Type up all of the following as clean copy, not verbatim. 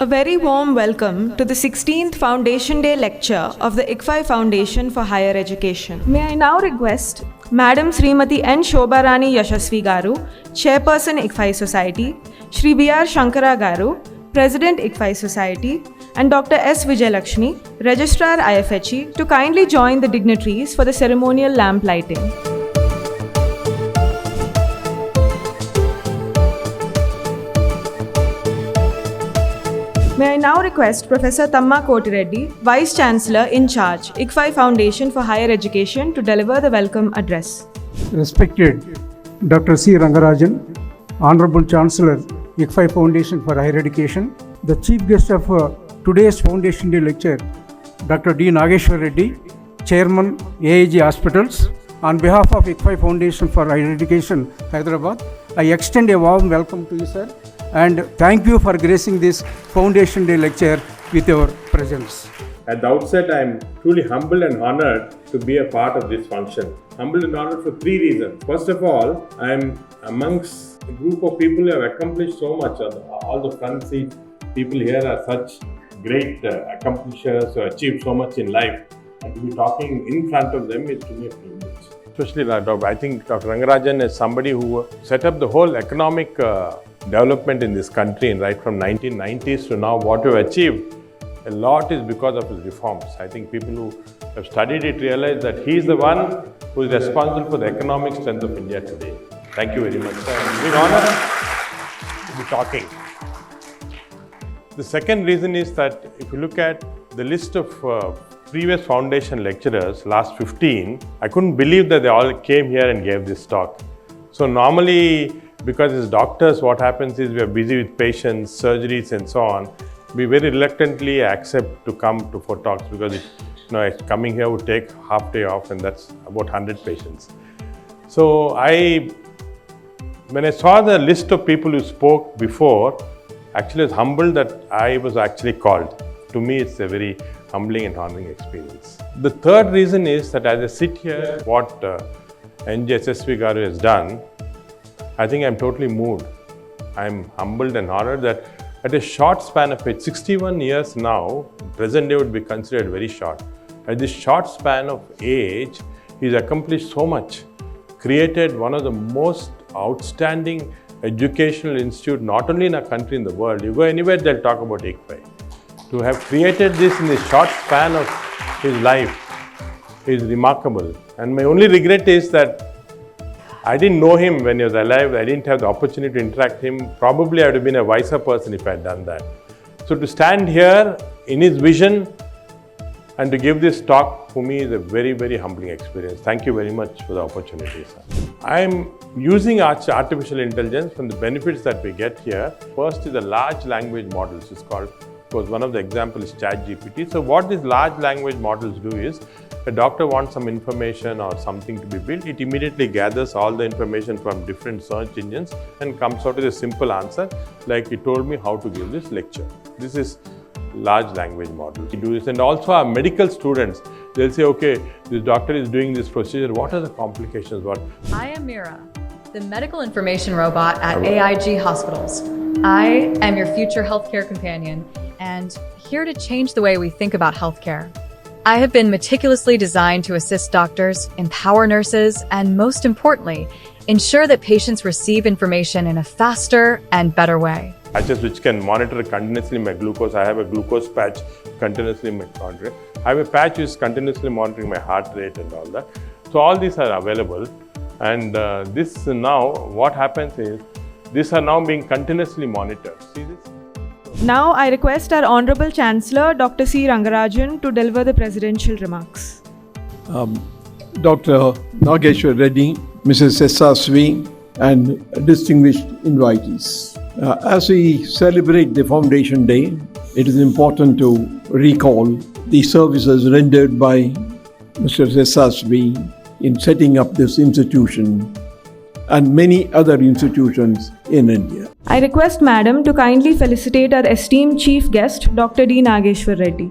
A very warm welcome to the 16th Foundation Day lecture of the ICFAI Foundation for Higher Education. May I now request Madam Srimati N. Shobharani Yashasvi Garu, Chairperson ICFAI Society, Shri B.R. Shankara Garu, President ICFAI Society, and Dr. S. Vijayalakshmi, Registrar IFHE, to kindly join the dignitaries for the ceremonial lamp lighting. May I now request Professor Tamma Reddy, Vice Chancellor in charge, ICFAI Foundation for Higher Education, to deliver the welcome address. Respected Dr. C. Rangarajan, Honorable Chancellor, ICFAI Foundation for Higher Education, the Chief Guest of today's Foundation Day lecture, Dr. D. Nageshwar Reddy, Chairman, AIG Hospitals, on behalf of ICFAI Foundation for Higher Education, Hyderabad, I extend a warm welcome to you, sir, and thank you for gracing this Foundation Day lecture with your presence. At the outset, I am truly humbled and honored to be a part of this function. Humbled and honored for three reasons. First of all, I am amongst a group of people who have accomplished so much. All the front seat people here are such great accomplishers who achieved so much in life. And to be talking in front of them is to me a privilege. Especially, I think Dr. Rangarajan is somebody who set up the whole economic development in this country, and right from 1990s to now, what we've achieved, a lot is because of his reforms. I think people who have studied it realize that he is the one who is responsible for the economic strength of India today. Thank you very much, sir. It's been an honor to be talking. The second reason is that if you look at the list of previous foundation lecturers, last 15, I couldn't believe that they all came here and gave this talk. So normally, because as doctors, what happens is we are busy with patients, surgeries and so on. We very reluctantly accept to come to for talks because coming here would take half day off, and that's about 100 patients. So when I saw the list of people who spoke before, actually I was humbled that I was actually called. To me, it's a very humbling and honoring experience. The third reason is that as I sit here, what NJSSV Garu has done, I think I'm totally moved. I'm humbled and honored that at a short span of age, 61 years now, present day would be considered very short. At this short span of age, he's accomplished so much, created one of the most outstanding educational institute, not only in our country, in the world. You go anywhere, they'll talk about ICFAI. To have created this in the short span of his life is remarkable. And my only regret is that I didn't know him when he was alive. I didn't have the opportunity to interact with him. Probably I would have been a wiser person if I had done that. So to stand here in his vision and to give this talk for me is a very, very humbling experience. Thank you very much for the opportunity, sir. I am using artificial intelligence from the benefits that we get here. First is the large language models. It's called, of course, one of the examples is ChatGPT. So what these large language models do is, a doctor wants some information or something to be built, it immediately gathers all the information from different search engines and comes out with a simple answer, like he told me how to give this lecture. This is large language models. We do this, and also our medical students, they'll say, okay, this doctor is doing this procedure, what are the complications? I am Mira, the medical information robot at AIG Hospitals. I am your future healthcare companion and here to change the way we think about healthcare. I have been meticulously designed to assist doctors, empower nurses, and most importantly, ensure that patients receive information in a faster and better way. Patches which can monitor continuously my glucose. I have a glucose patch continuously monitoring. I have a patch which is continuously monitoring my heart rate and all that. So all these are available. And this now, what happens is, these are now being continuously monitored. See this? Now I request our Honorable Chancellor, Dr. C. Rangarajan, to deliver the presidential remarks. Dr. Nageshwar Reddy, Mrs. Sesasvi, and distinguished invitees. As we celebrate the Foundation Day, it is important to recall the services rendered by Mr. Sesasvi in setting up this institution and many other institutions in India. I request Madam to kindly felicitate our esteemed Chief Guest, Dr. D. Nageshwar Reddy.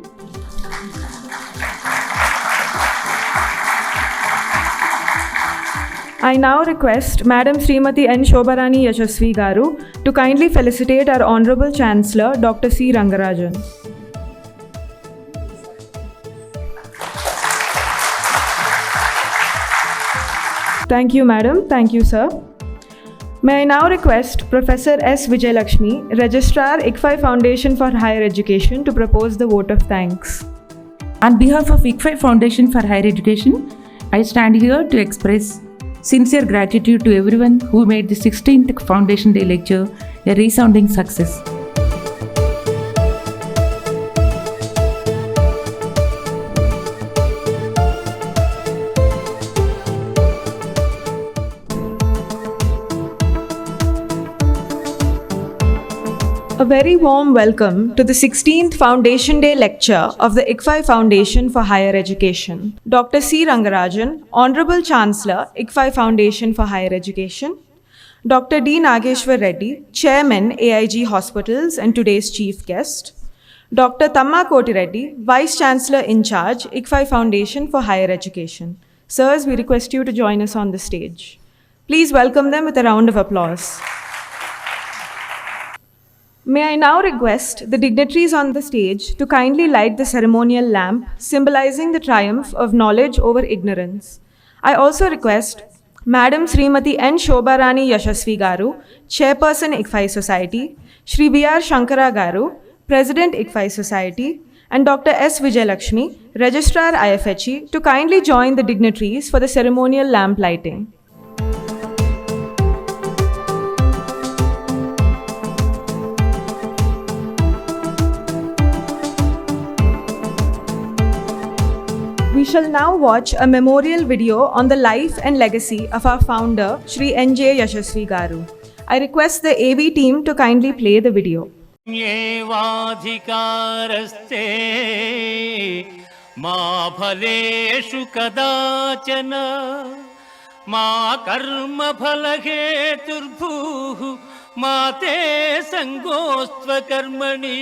I now request Madam Srimati N. Shobarani Yashasvi Garu to kindly felicitate our Honorable Chancellor, Dr. C. Rangarajan. Thank you, Madam. Thank you, sir. May I now request Professor S. Vijayalakshmi, Registrar, ICFAI Foundation for Higher Education, to propose the vote of thanks. On behalf of ICFAI Foundation for Higher Education, I stand here to express sincere gratitude to everyone who made the 16th Foundation Day lecture a resounding success. A very warm welcome to the 16th Foundation Day lecture of the ICFAI Foundation for Higher Education. Dr. C. Rangarajan, Honorable Chancellor, ICFAI Foundation for Higher Education. Dr. D. Nageshwar Reddy, Chairman, AIG Hospitals and today's chief guest. Dr. Tamma Koti Reddy, Vice Chancellor in charge, ICFAI Foundation for Higher Education. Sirs, we request you to join us on the stage. Please welcome them with a round of applause. May I now request the dignitaries on the stage to kindly light the ceremonial lamp symbolizing the triumph of knowledge over ignorance. I also request Madam Srimati N. Shobarani Yashasvi Garu, Chairperson ICFAI Society, Shri B.R. Shankara Garu, President ICFAI Society, and Dr. S. Vijayalakshmi, Registrar IFHE, to kindly join the dignitaries for the ceremonial lamp lighting. We shall now watch a memorial video on the life and legacy of our founder, Shri N.J. Yashasvi Garu. I request the AV team to kindly play the video. येवाधिकारस्ते मा फलेषु कदाचन मा कर्मफलहेतुर्भूः मा ते सङ्गोऽस्त्वकर्मणि.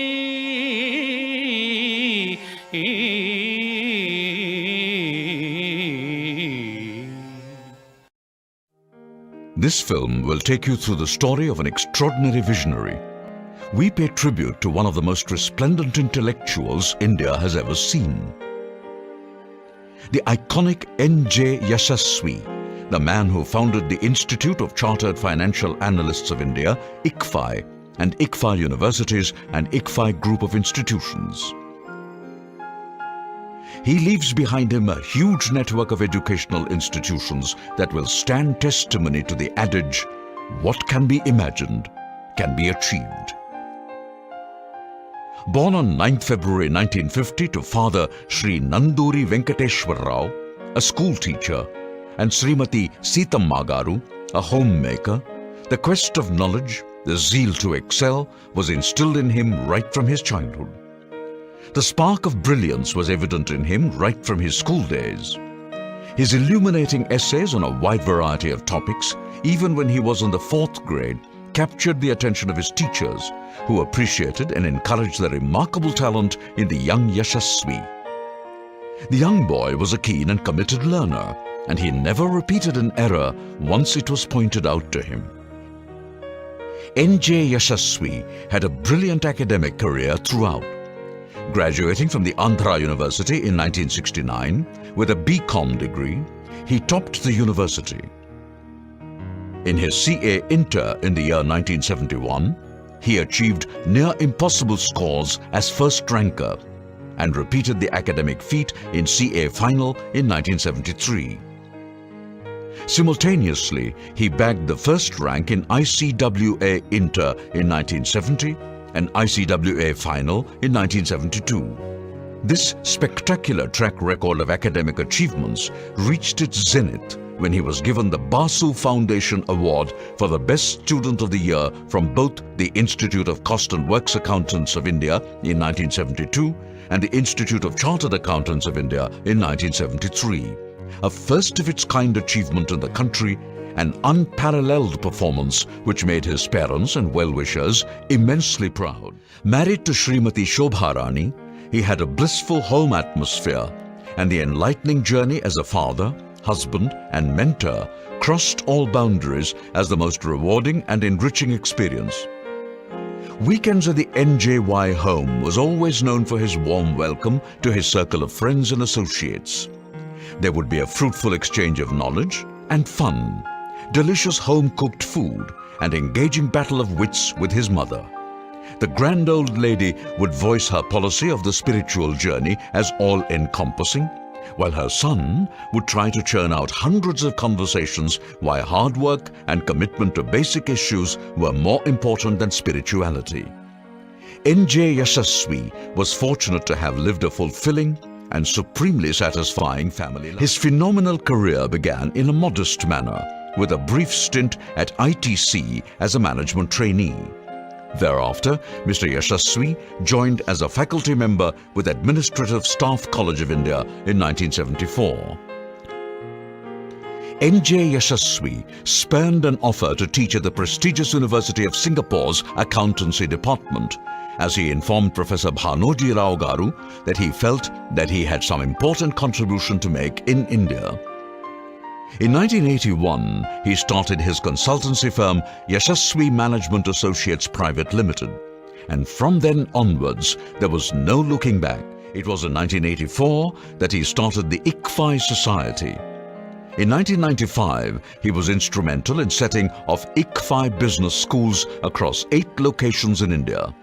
This film will take you through the story of an extraordinary visionary. We pay tribute to one of the most resplendent intellectuals India has ever seen. The iconic N.J. Yashasvi, the man who founded the Institute of Chartered Financial Analysts of India, ICFAI, and ICFAI Universities and ICFAI Group of Institutions. He leaves behind him a huge network of educational institutions that will stand testimony to the adage, "What can be imagined can be achieved." Born on 9th February 1950 to Father Sri Nanduri Venkateshwar Rao, a school teacher, and Srimati Seetamma Garu, a homemaker, the quest of knowledge, the zeal to excel, was instilled in him right from his childhood. The spark of brilliance was evident in him right from his school days. His illuminating essays on a wide variety of topics, even when he was in the 4th grade, captured the attention of his teachers, who appreciated and encouraged the remarkable talent in the young Yashasvi. The young boy was a keen and committed learner, and he never repeated an error once it was pointed out to him. N.J. Yashasvi had a brilliant academic career throughout. Graduating from the Andhra University in 1969 with a BCom degree, he topped the university. In his CA Inter in the year 1971, he achieved near impossible scores as first ranker and repeated the academic feat in CA Final in 1973. Simultaneously, he bagged the first rank in ICWA Inter in 1970 and ICWA Final in 1972. This spectacular track record of academic achievements reached its zenith when he was given the Basu Foundation Award for the Best Student of the Year from both the Institute of Cost and Works Accountants of India in 1972 and the Institute of Chartered Accountants of India in 1973. A first-of-its-kind achievement in the country, an unparalleled performance which made his parents and well-wishers immensely proud. Married to Srimati Shobharani, he had a blissful home atmosphere and the enlightening journey as a father, husband, and mentor crossed all boundaries as the most rewarding and enriching experience. Weekends at the NJY home was always known for his warm welcome to his circle of friends and associates. There would be a fruitful exchange of knowledge and fun, delicious home-cooked food, and engaging battle of wits with his mother. The grand old lady would voice her policy of the spiritual journey as all-encompassing, while her son would try to churn out hundreds of conversations why hard work and commitment to basic issues were more important than spirituality. N.J. Yashasvi was fortunate to have lived a fulfilling and supremely satisfying family life. His phenomenal career began in a modest manner, with a brief stint at ITC as a management trainee. Thereafter, Mr. Yashasvi joined as a faculty member with Administrative Staff College of India in 1974. N.J. Yashasvi spurned an offer to teach at the prestigious University of Singapore's Accountancy Department, as he informed Professor Bhanoji Rao Garu that he felt that he had some important contribution to make in India. In 1981, he started his consultancy firm Yashasvi Management Associates Private Limited, and from then onwards there was no looking back. It was in 1984 that he started the ICFAI Society. In 1995, he was instrumental in setting of ICFAI business schools across 8 locations in India.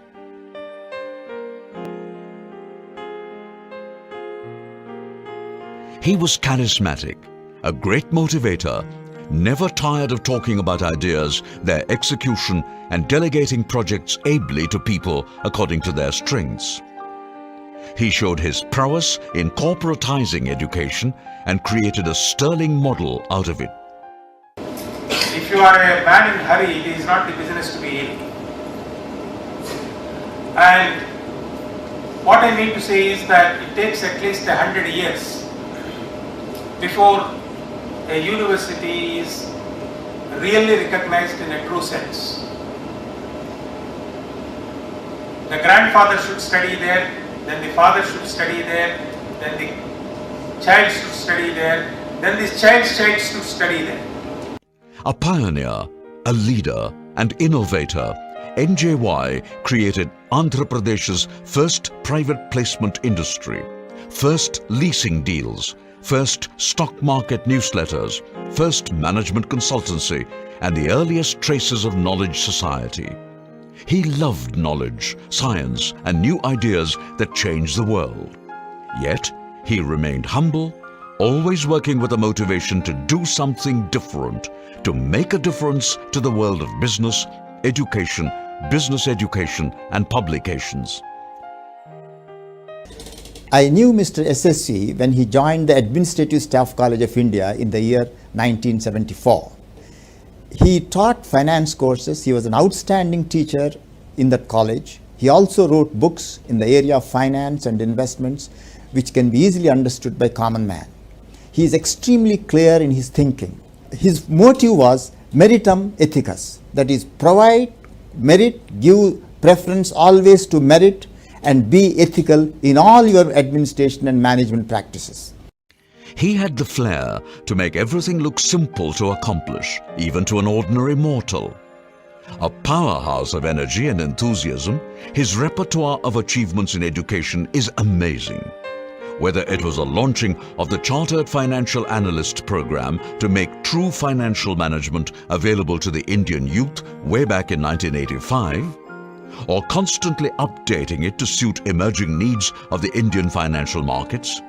He was charismatic, a great motivator, never tired of talking about ideas, their execution, and delegating projects ably to people according to their strengths. He showed his prowess in corporatizing education and created a sterling model out of it. If you are a man in a hurry, it is not the business to be in. And what I mean to say is that it takes at least 100 years before a university is really recognized in a true sense. The grandfather should study there, then the father should study there, then the child should study there, then this child's child should study there. A pioneer, a leader, and innovator, NJY created Andhra Pradesh's first private placement industry, first leasing deals, first stock market newsletters, first management consultancy, and the earliest traces of knowledge society. He loved knowledge, science, and new ideas that changed the world. Yet, he remained humble, always working with a motivation to do something different, to make a difference to the world of business, education, and publications. I knew Mr. SSC when he joined the Administrative Staff College of India in the year 1974. He taught finance courses. He was an outstanding teacher in that college. He also wrote books in the area of finance and investments, which can be easily understood by common man. He is extremely clear in his thinking. His motive was meritum ethicus, that is, provide merit, give preference always to merit, and be ethical in all your administration and management practices. He had the flair to make everything look simple to accomplish, even to an ordinary mortal. A powerhouse of energy and enthusiasm, his repertoire of achievements in education is amazing. Whether it was a launching of the Chartered Financial Analyst program to make true financial management available to the Indian youth way back in 1985, or constantly updating it to suit emerging needs of the Indian financial markets,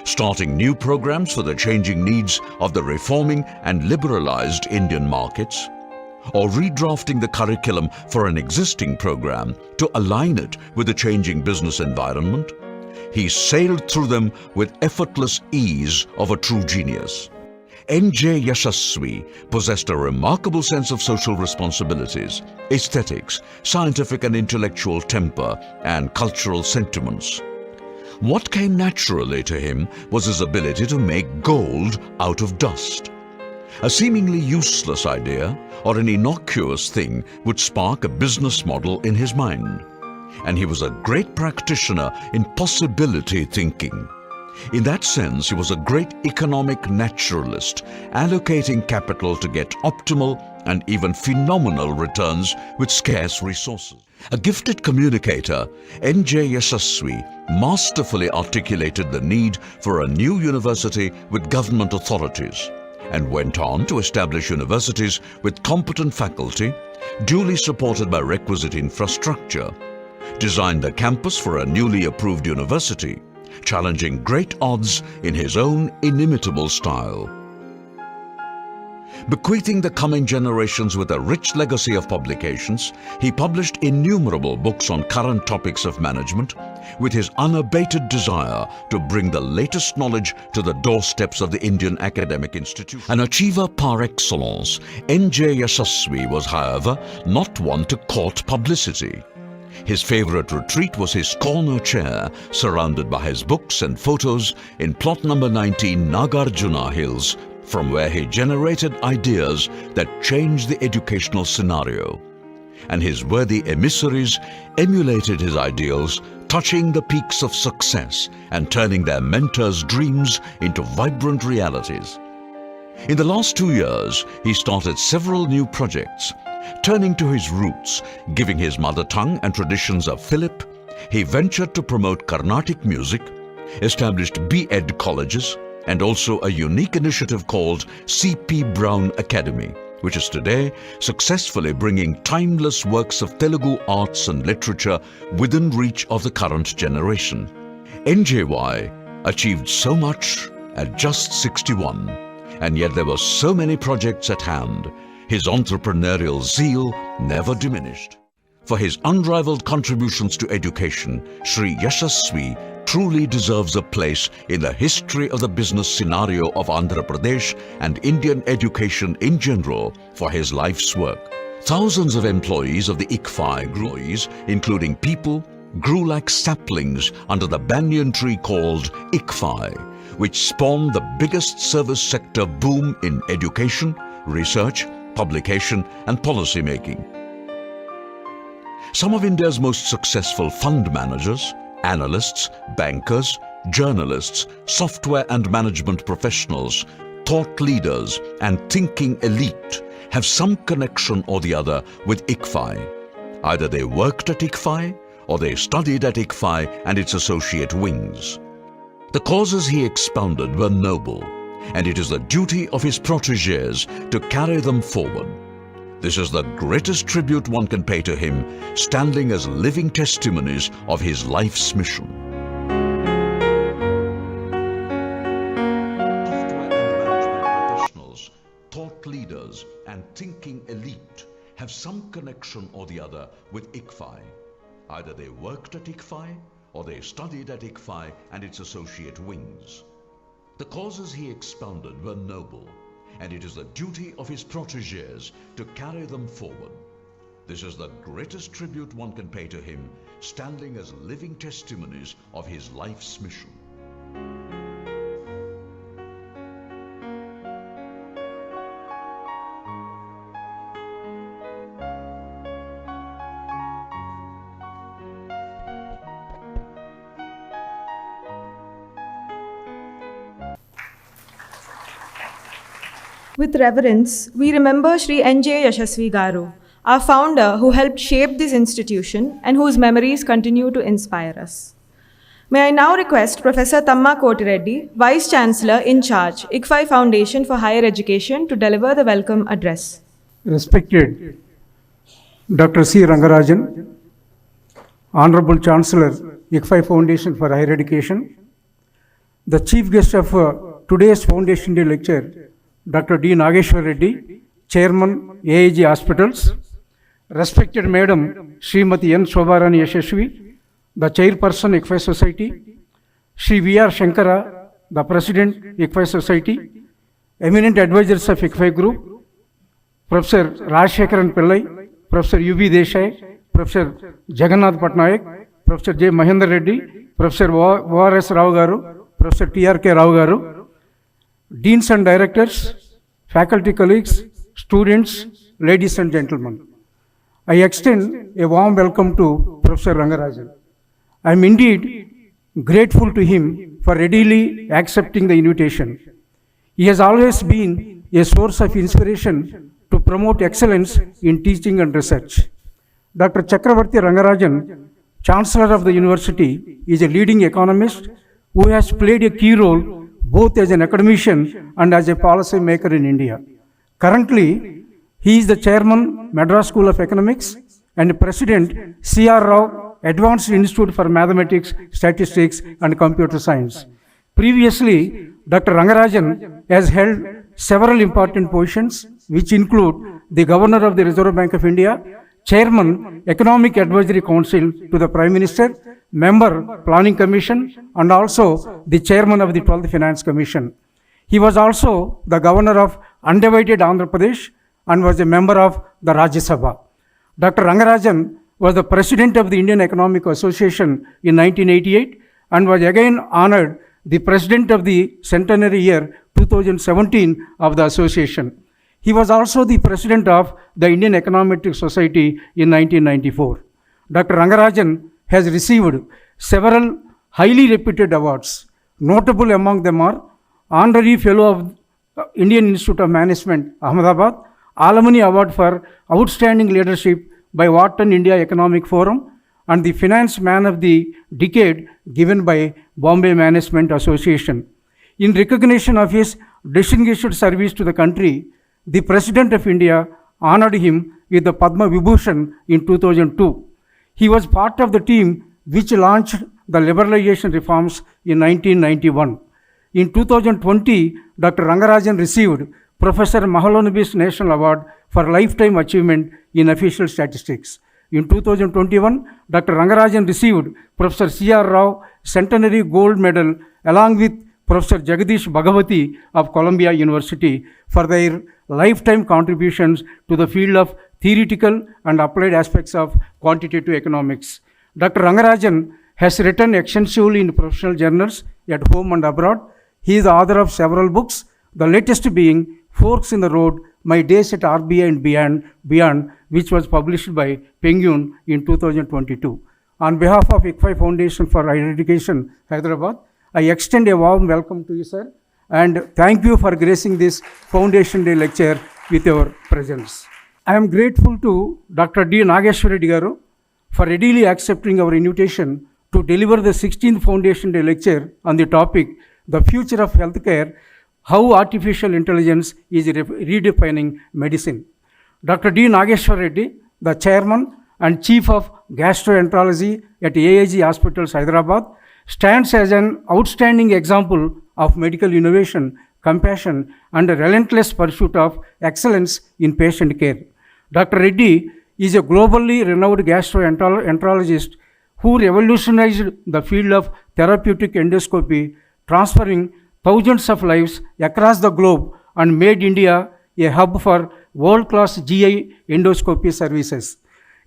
starting new programs for the changing needs of the reforming and liberalized Indian markets, or redrafting the curriculum for an existing program to align it with the changing business environment, he sailed through them with effortless ease of a true genius. N.J. Yashasvi possessed a remarkable sense of social responsibilities, aesthetics, scientific and intellectual temper, and cultural sentiments. What came naturally to him was his ability to make gold out of dust. A seemingly useless idea or an innocuous thing would spark a business model in his mind. And he was a great practitioner in possibility thinking. In that sense, he was a great economic naturalist, allocating capital to get optimal and even phenomenal returns with scarce resources. A gifted communicator, N.J. Yashasvi masterfully articulated the need for a new university with government authorities and went on to establish universities with competent faculty, duly supported by requisite infrastructure, designed the campus for a newly approved university, challenging great odds in his own inimitable style. Bequeathing the coming generations with a rich legacy of publications, he published innumerable books on current topics of management, with his unabated desire to bring the latest knowledge to the doorsteps of the Indian academic institution. An achiever par excellence, N.J. Yashasvi was, however, not one to court publicity. His favorite retreat was his corner chair, surrounded by his books and photos in plot number 19 Nagarjuna Hills, from where he generated ideas that changed the educational scenario. And his worthy emissaries emulated his ideals, touching the peaks of success and turning their mentors' dreams into vibrant realities. In the last 2 years, he started several new projects. Turning to his roots, giving his mother tongue and traditions a fillip, he ventured to promote Carnatic music, established B.Ed colleges, and also a unique initiative called C.P. Brown Academy, which is today successfully bringing timeless works of Telugu arts and literature within reach of the current generation. NJY achieved so much at just 61, and yet there were so many projects at hand. His entrepreneurial zeal never diminished. For his unrivaled contributions to education, Sri Yashasvi truly deserves a place in the history of the business scenario of Andhra Pradesh and Indian education in general for his life's work. Thousands of employees of the ICFAI, including people, grew like saplings under the banyan tree called ICFAI, which spawned the biggest service sector boom in education, research, publication and policy making. Some of India's most successful fund managers, analysts, bankers, journalists, software and management professionals, thought leaders and thinking elite have some connection or the other with ICFAI. Either they worked at ICFAI or they studied at ICFAI and its associate wings. The causes he expounded were noble, and it is the duty of his protégés to carry them forward. This is the greatest tribute one can pay to him, standing as living testimonies of his life's mission. Software and management professionals, thought leaders and thinking elite have some connection or the other with ICFAI. Either they worked at ICFAI or they studied at ICFAI and its associate wings. The causes he expounded were noble, and it is the duty of his protégés to carry them forward. This is the greatest tribute one can pay to him, standing as living testimonies of his life's mission. With reverence, we remember Sri N.J. Yashasvi Garu, our founder who helped shape this institution and whose memories continue to inspire us. May I now request Professor Tamma Kotireddy, Vice Chancellor in charge, ICFAI Foundation for Higher Education, to deliver the welcome address. Respected Dr. C. Rangarajan, Honorable Chancellor, ICFAI Foundation for Higher Education, the Chief Guest of today's Foundation Day lecture, Dr. D. Nageshwar Reddy, Chairman, AIG Hospitals, respected Madam Srimati N. Shobarani Yashasvi, the Chairperson, ICFAI Society, Sri V. R. Shankara, the President, ICFAI Society, eminent advisors of ICFAI Group, Professor Rajshekaran Pillai, Professor U.B. Desai, Professor Jagannath Patnaik, Professor J. Mahendra Reddy, Professor O.R.S. Rao Garu, Professor T.R.K. Rao Garu, Deans and Directors, faculty colleagues, students, ladies and gentlemen. I extend a warm welcome to Professor Rangarajan. I am indeed grateful to him for readily accepting the invitation. He has always been a source of inspiration to promote excellence in teaching and research. Dr. Chakravarti Rangarajan, Chancellor of the University, is a leading economist who has played a key role both as an academician and as a policy maker in India. Currently, he is the Chairman, Madras School of Economics, and President, C.R. Rao Advanced Institute for Mathematics, Statistics and Computer Science. Previously, Dr. Rangarajan has held several important positions, which include the Governor of the Reserve Bank of India, Chairman, Economic Advisory Council to the Prime Minister, Member, Planning Commission, and also the Chairman of the 12th Finance Commission. He was also the Governor of Undivided Andhra Pradesh and was a member of the Rajya Sabha. Dr. Rangarajan was the President of the Indian Economic Association in 1988 and was again honored the President of the Centenary Year 2017 of the Association. He was also the President of the Indian Econometric Society in 1994. Dr. Rangarajan has received several highly reputed awards. Notable among them are Honorary Fellow of Indian Institute of Management, Ahmedabad, Alumni Award for Outstanding Leadership by Wharton India Economic Forum, and the Finance Man of the Decade given by Bombay Management Association. In recognition of his distinguished service to the country, the President of India honored him with the Padma Vibhushan in 2002. He was part of the team which launched the liberalization reforms in 1991. In 2020, Dr. Rangarajan received Professor Mahalanobis National Award for Lifetime Achievement in Official Statistics. In 2021, Dr. Rangarajan received Professor C.R. Rao Centenary Gold Medal along with Professor Jagadish Bhagavati of Columbia University for their lifetime contributions to the field of theoretical and applied aspects of quantitative economics. Dr. Rangarajan has written extensively in professional journals at home and abroad. He is the author of several books, the latest being Forks in the Road, My Days at RBI and Beyond, which was published by Penguin in 2022. On behalf of ICFAI Foundation for Higher Education, Hyderabad, I extend a warm welcome to you, sir, and thank you for gracing this Foundation Day lecture with your presence. I am grateful to Dr. D. Nageshwar Reddy garu for readily accepting our invitation to deliver the 16th Foundation Day lecture on the topic, The Future of Healthcare, How Artificial Intelligence is Redefining Medicine. Dr. D. Nageshwar Reddy, the Chairman and Chief of Gastroenterology at AIG Hospitals, Hyderabad, stands as an outstanding example of medical innovation, compassion, and a relentless pursuit of excellence in patient care. Dr. Reddy is a globally renowned gastroenterologist who revolutionized the field of therapeutic endoscopy, transferring thousands of lives across the globe and made India a hub for world-class GI endoscopy services.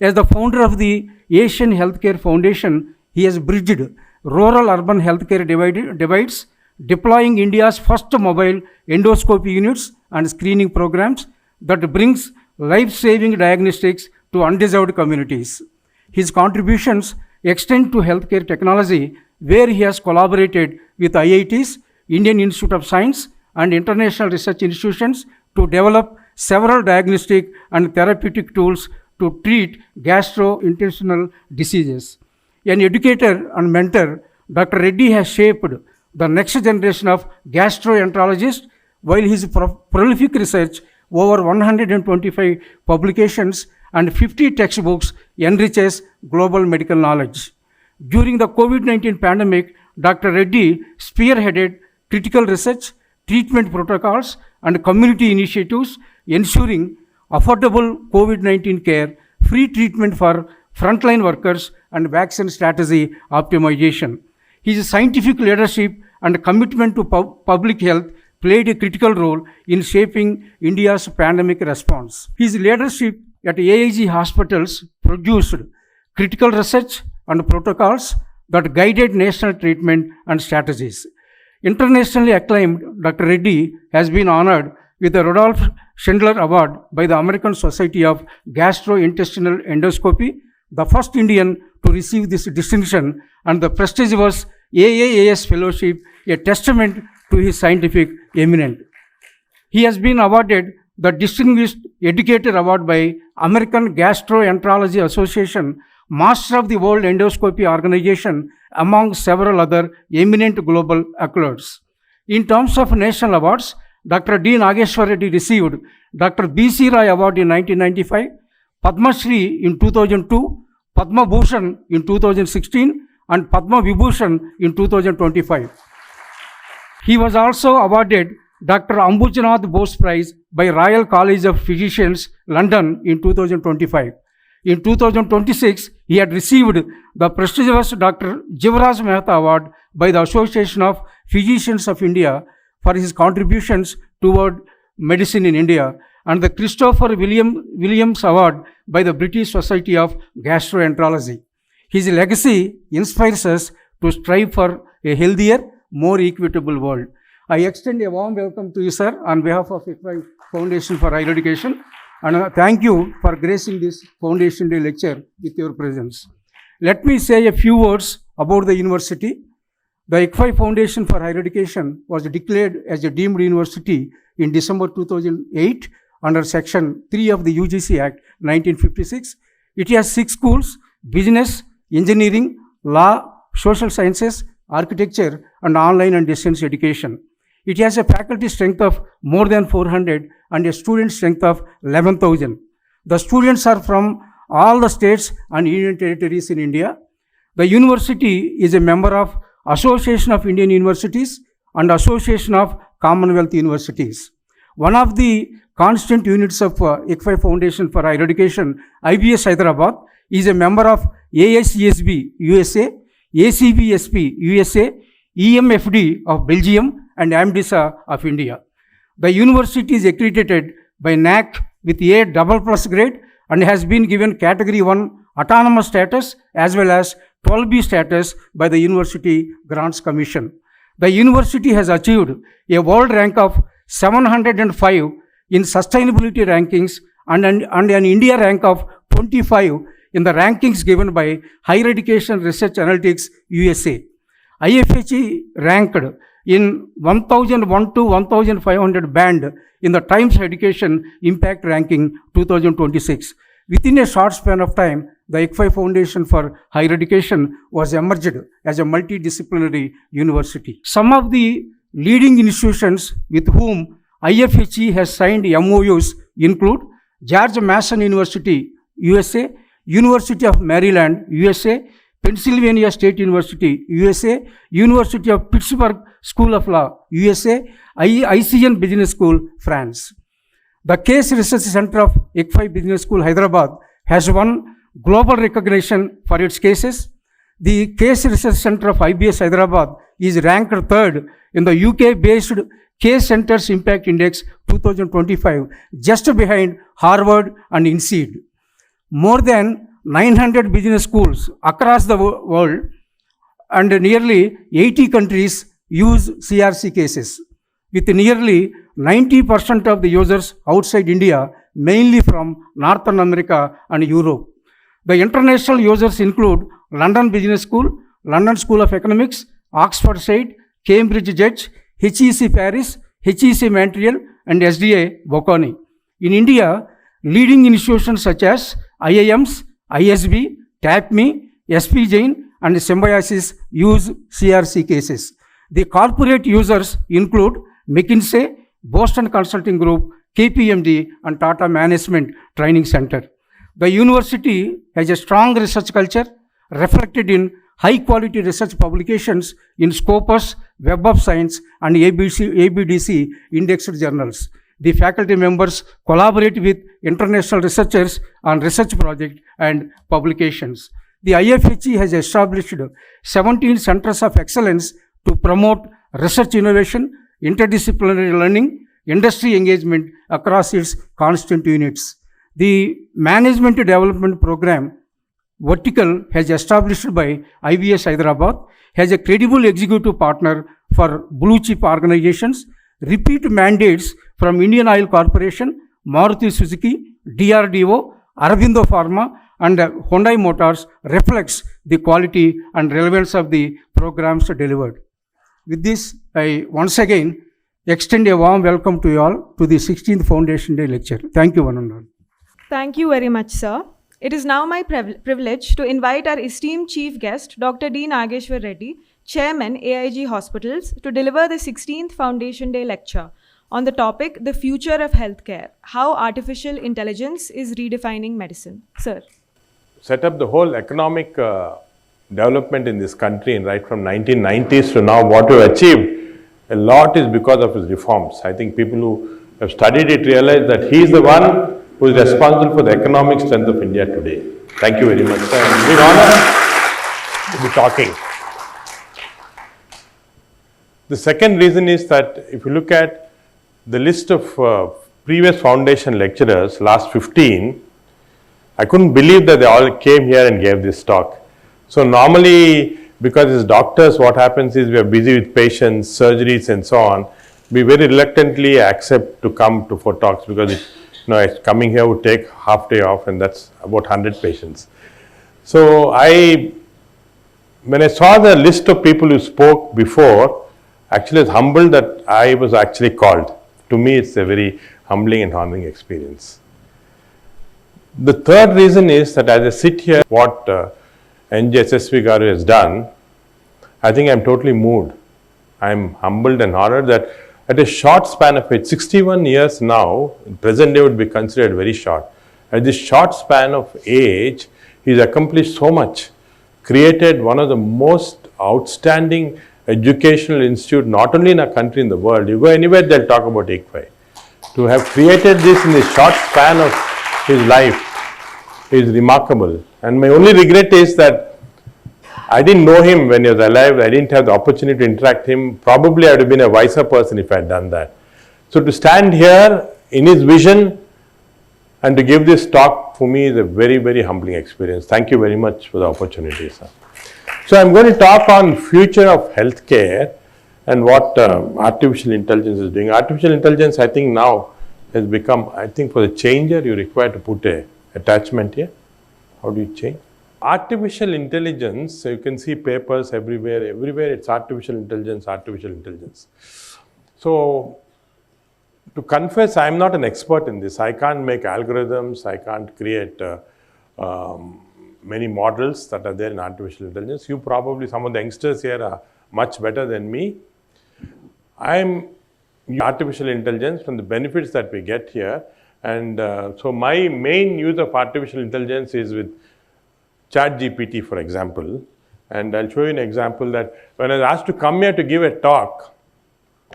As the founder of the Asian Healthcare Foundation, he has bridged rural-urban healthcare divides, deploying India's first mobile endoscopy units and screening programs that brings life-saving diagnostics to undeserved communities. His contributions extend to healthcare technology, where he has collaborated with IITs, Indian Institute of Science, and international research institutions to develop several diagnostic and therapeutic tools to treat gastrointestinal diseases. An educator and mentor, Dr. Reddy has shaped the next generation of gastroenterologists, while his prolific research, over 125 publications and 50 textbooks, enriches global medical knowledge. During the COVID-19 pandemic, Dr. Reddy spearheaded critical research, treatment protocols, and community initiatives, ensuring affordable COVID-19 care, free treatment for frontline workers, and vaccine strategy optimization. His scientific leadership and commitment to public health played a critical role in shaping India's pandemic response. His leadership at AIG hospitals produced critical research and protocols that guided national treatment and strategies. Internationally acclaimed, Dr. Reddy has been honored with the Rudolph Schindler Award by the American Society of Gastrointestinal Endoscopy, the first Indian to receive this distinction, and the prestigious AAAS Fellowship, a testament to his scientific eminence. He has been awarded the Distinguished Educator Award by American Gastroenterology Association, Master of the World Endoscopy Organization, among several other eminent global accolades. In terms of national awards, Dr. D. Nageshwar Reddy received Dr. B.C. Roy Award in 1995, Padma Shri in 2002, Padma Bhushan in 2016, and Padma Vibhushan in 2025. He was also awarded Dr. Ambujanath Bose Prize by Royal College of Physicians, London in 2025. In 2026, he had received the prestigious Dr. Jivaraj Mehta Award by the Association of Physicians of India for his contributions toward medicine in India, and the Christopher Williams Award by the British Society of Gastroenterology. His legacy inspires us to strive for a healthier, more equitable world. I extend a warm welcome to you, sir, on behalf of ICFAI Foundation for Higher Education, and thank you for gracing this Foundation Day lecture with your presence. Let me say a few words about the university. The ICFAI Foundation for Higher Education was declared as a deemed university in December 2008 under Section 3 of the UGC Act 1956. It has 6 schools: business, engineering, law, social sciences, architecture, and online and distance education. It has a faculty strength of more than 400 and a student strength of 11,000. The students are from all the states and union territories in India. The university is a member of Association of Indian Universities and Association of Commonwealth Universities. One of the constant units of ICFAI Foundation for Higher Education, IBS Hyderabad, is a member of AICSB USA, ACBSP USA, EMFD of Belgium, and AMDISA of India. The university is accredited by NAC with A++ grade and has been given Category 1 autonomous status as well as 12B status by the University Grants Commission. The university has achieved a world rank of 705 in sustainability rankings and an India rank of 25 in the rankings given by Higher Education Research Analytics USA. IFHE ranked in 1001 to 1500 band in the Times Education Impact Ranking 2026. Within a short span of time, the ICFAI Foundation for Higher Education was emerged as a multidisciplinary university. Some of the leading institutions with whom IFHE has signed MOUs include George Mason University, USA, University of Maryland, USA, Pennsylvania State University, USA, University of Pittsburgh School of Law, USA, ICN Business School, France. The Case Research Center of ICFAI Business School, Hyderabad, has won global recognition for its cases. The Case Research Center of IBS Hyderabad is ranked 3rd in the UK-based Case Centers Impact Index 2025, just behind Harvard and INSEAD. More than 900 business schools across the world and nearly 80 countries use CRC cases, with nearly 90% of the users outside India, mainly from Northern America and Europe. The international users include London Business School, London School of Economics, Oxford SAID, Cambridge Judge, HEC Paris, HEC Montreal, and SDA Bocconi. In India, leading institutions such as IIMs, ISB, TAPME, SP Jain, and Symbiosis use CRC cases. The corporate users include McKinsey, Boston Consulting Group, KPMG, and Tata Management Training Center. The university has a strong research culture reflected in high-quality research publications in Scopus, Web of Science, and ABDC indexed journals. The faculty members collaborate with international researchers on research projects and publications. The IFHE has established 17 centers of excellence to promote research innovation, interdisciplinary learning, industry engagement across its constant units. The Management Development Program vertical has established by IBS Hyderabad has a credible executive partner for blue chip organizations. Repeat mandates from Indian Oil Corporation, Maruti Suzuki, DRDO, Aurobindo Pharma, and Hyundai Motors reflects the quality and relevance of the programs delivered. With this, I once again extend a warm welcome to you all to the 16th Foundation Day lecture. Thank you, one and all. Thank you very much, sir. It is now my privilege to invite our esteemed chief guest, Dr. D. Nageshwar Reddy, Chairman, AIG Hospitals, to deliver the 16th Foundation Day lecture on the topic, The Future of Healthcare, How Artificial Intelligence is Redefining Medicine. Sir. Set up the whole economic development in this country, and right from 1990s to now, what we've achieved, a lot is because of his reforms. I think people who have studied it realize that he is the one who is responsible for the economic strength of India today. Thank you very much, sir. It's been an honor to be talking. The second reason is that if you look at the list of previous foundation lecturers, last 15, I couldn't believe that they all came here and gave this talk. So normally, because as doctors, what happens is we are busy with patients, surgeries and so on, we very reluctantly accept to come to for talks because coming here would take half day off, and that's about 100 patients. So when I saw the list of people who spoke before, actually I was humbled that I was actually called. To me, it's a very humbling and honoring experience. The third reason is that as I sit here, what NJSSV Garu has done, I think I'm totally moved. I'm humbled and honored that at a short span of age, 61 years now, in present day would be considered very short. At this short span of age, he's accomplished so much, created one of the most outstanding educational institute, not only in our country, in the world. You go anywhere, they'll talk about ICFAI. To have created this in the short span of his life is remarkable. And my only regret is that I didn't know him when he was alive. I didn't have the opportunity to interact with him. Probably I would have been a wiser person if I had done that. So to stand here in his vision and to give this talk for me is a very, very humbling experience. Thank you very much for the opportunity, sir. So I'm going to talk on future of healthcare and what artificial intelligence is doing. Artificial intelligence, I think now has become, I think for the changer, you require to put a attachment here. How do you change? Artificial intelligence, so you can see papers everywhere it's artificial intelligence, artificial intelligence. So to confess, I'm not an expert in this. I can't make algorithms, I can't create many models that are there in artificial intelligence. You probably, some of the youngsters here are much better than me. I'm artificial intelligence from the benefits that we get here. And so my main use of artificial intelligence is with ChatGPT, for example. And I'll show you an example that when I was asked to come here to give a talk,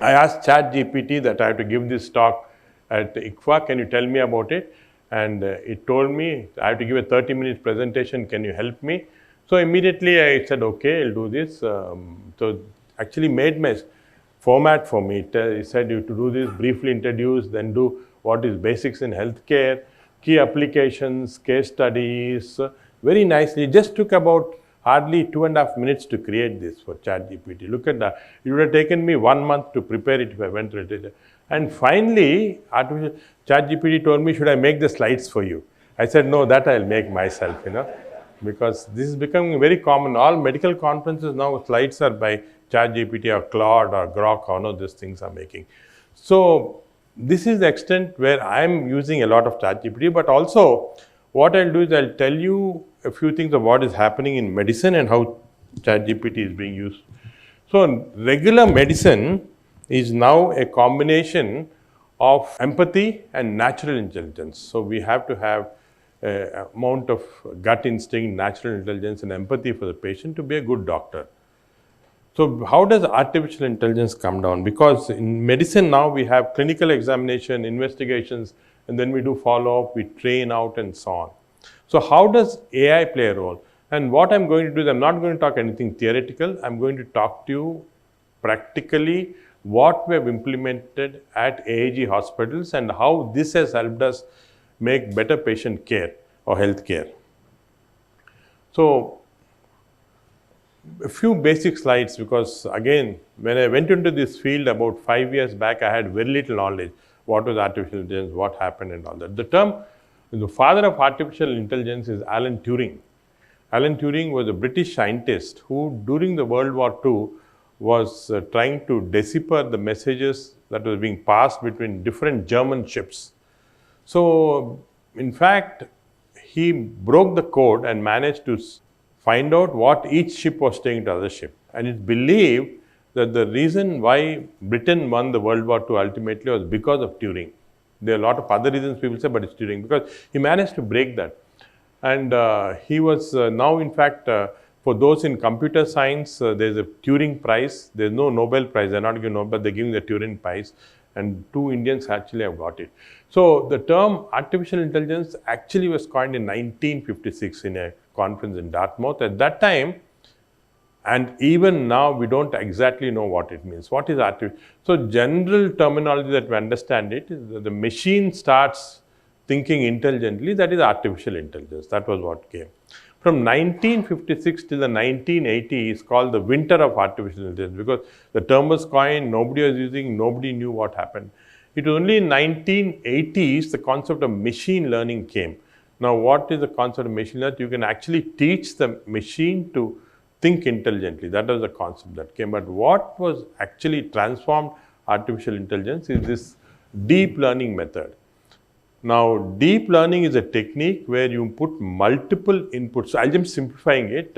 I asked ChatGPT that I have to give this talk at ICFA. Can you tell me about it? And it told me I have to give a 30-minute presentation. Can you help me? So immediately I said, okay, I'll do this. So actually made my format for me. It said you have to do this, briefly introduce, then do what is basics in healthcare, key applications, case studies, very nicely. It just took about hardly 2.5 minutes to create this for ChatGPT. Look at that. It would have taken me 1 month to prepare it if I went to it. And finally, ChatGPT told me, should I make the slides for you? I said, no, that I'll make myself, because this is becoming very common. All medical conferences now, slides are by ChatGPT or Claude or Grok, or these things are making. So this is the extent where I'm using a lot of ChatGPT, but also what I'll do is I'll tell you a few things of what is happening in medicine and how ChatGPT is being used. So regular medicine is now a combination of empathy and natural intelligence. So we have to have an amount of gut instinct, natural intelligence and empathy for the patient to be a good doctor. So how does artificial intelligence come down? Because in medicine now we have clinical examination, investigations, and then we do follow-up, we train out and so on. So how does AI play a role? And what I'm going to do is I'm not going to talk anything theoretical. I'm going to talk to you practically what we have implemented at AIG hospitals and how this has helped us make better patient care or health care. So a few basic slides, because again, when I went into this field about 5 years back, I had very little knowledge. What was artificial intelligence, what happened and all that. The father of artificial intelligence is Alan Turing. Alan Turing was a British scientist who, during the World War II, was trying to decipher the messages that was being passed between different German ships. So, in fact, he broke the code and managed to find out what each ship was saying to the other ship. And it's believed that the reason why Britain won the World War II ultimately was because of Turing. There are a lot of other reasons people say, but it's Turing, because he managed to break that. And he was now, in fact, for those in computer science, there's a Turing Prize. There's no Nobel Prize. They're not giving Nobel, but they're giving the Turing Prize. And 2 Indians actually have got it. So the term artificial intelligence actually was coined in 1956 in a conference in Dartmouth. At that time, and even now, we don't exactly know what it means. What is artificial? So general terminology that we understand it is that the machine starts thinking intelligently, that is artificial intelligence. That was what came. From 1956 till the 1980s is called the winter of artificial intelligence, because the term was coined, nobody was using, nobody knew what happened. It was only in 1980s the concept of machine learning came. Now, what is the concept of machine learning? You can actually teach the machine to think intelligently. That was the concept that came. But what was actually transformed artificial intelligence is this deep learning method. Now, deep learning is a technique where you put multiple inputs. So, I'll just simplifying it.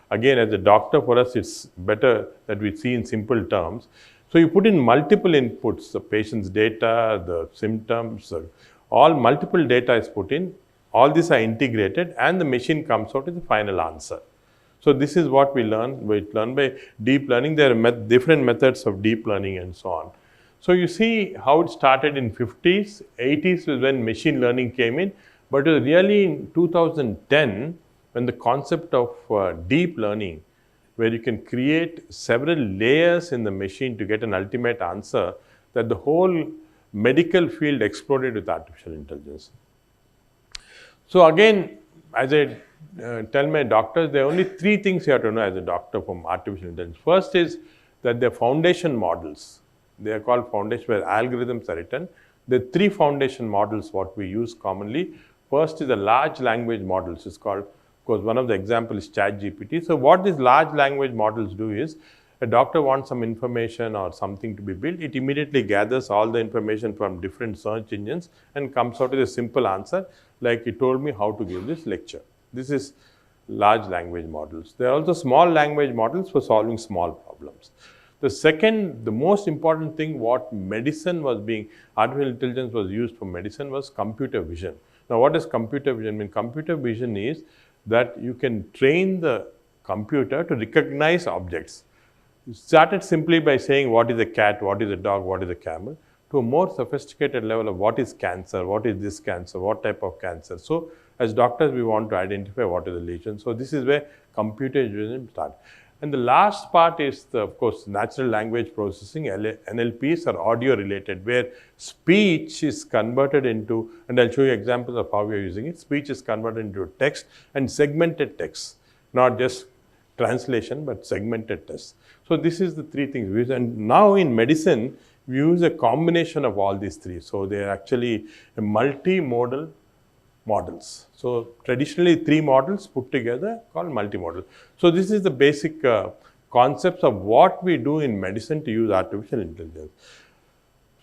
Again, as a doctor, for us, it's better that we see in simple terms. So, you put in multiple inputs, the patient's data, the symptoms, all multiple data is put in. All these are integrated and the machine comes out with the final answer. So, this is what we learn. We learn by deep learning. There are different methods of deep learning and so on. So, you see how it started in 50s, 80s was when machine learning came in, but it was really in 2010 when the concept of deep learning, where you can create several layers in the machine to get an ultimate answer, that the whole medical field exploded with artificial intelligence. So, again, as I tell my doctors, there are only 3 things you have to know as a doctor from artificial intelligence. First is that they're foundation models. They are called foundation, where algorithms are written. There are 3 foundation models what we use commonly. First is the large language models. It's called, of course, one of the examples is ChatGPT. So what these large language models do is, a doctor wants some information or something to be built, it immediately gathers all the information from different search engines and comes out with a simple answer, like he told me how to give this lecture. This is large language models. There are also small language models for solving small problems. The second, the most important thing, what medicine was being, artificial intelligence was used for medicine, was computer vision. Now, what does computer vision mean? Computer vision is that you can train the computer to recognize objects. It started simply by saying what is a cat, what is a dog, what is a camel, to a more sophisticated level of what is cancer, what is this cancer, what type of cancer. So, as doctors, we want to identify what is the lesion. So, this is where computer vision starts. And the last part is, of course, natural language processing. NLPs are audio related, where speech is converted into, and I'll show you examples of how we are using it. Speech is converted into text and segmented text, not just translation, but segmented text. So this is the 3 things we use. And now in medicine, we use a combination of all these 3. So they are actually a multimodal models. So traditionally 3 models put together called multimodal. So this is the basic concepts of what we do in medicine to use artificial intelligence.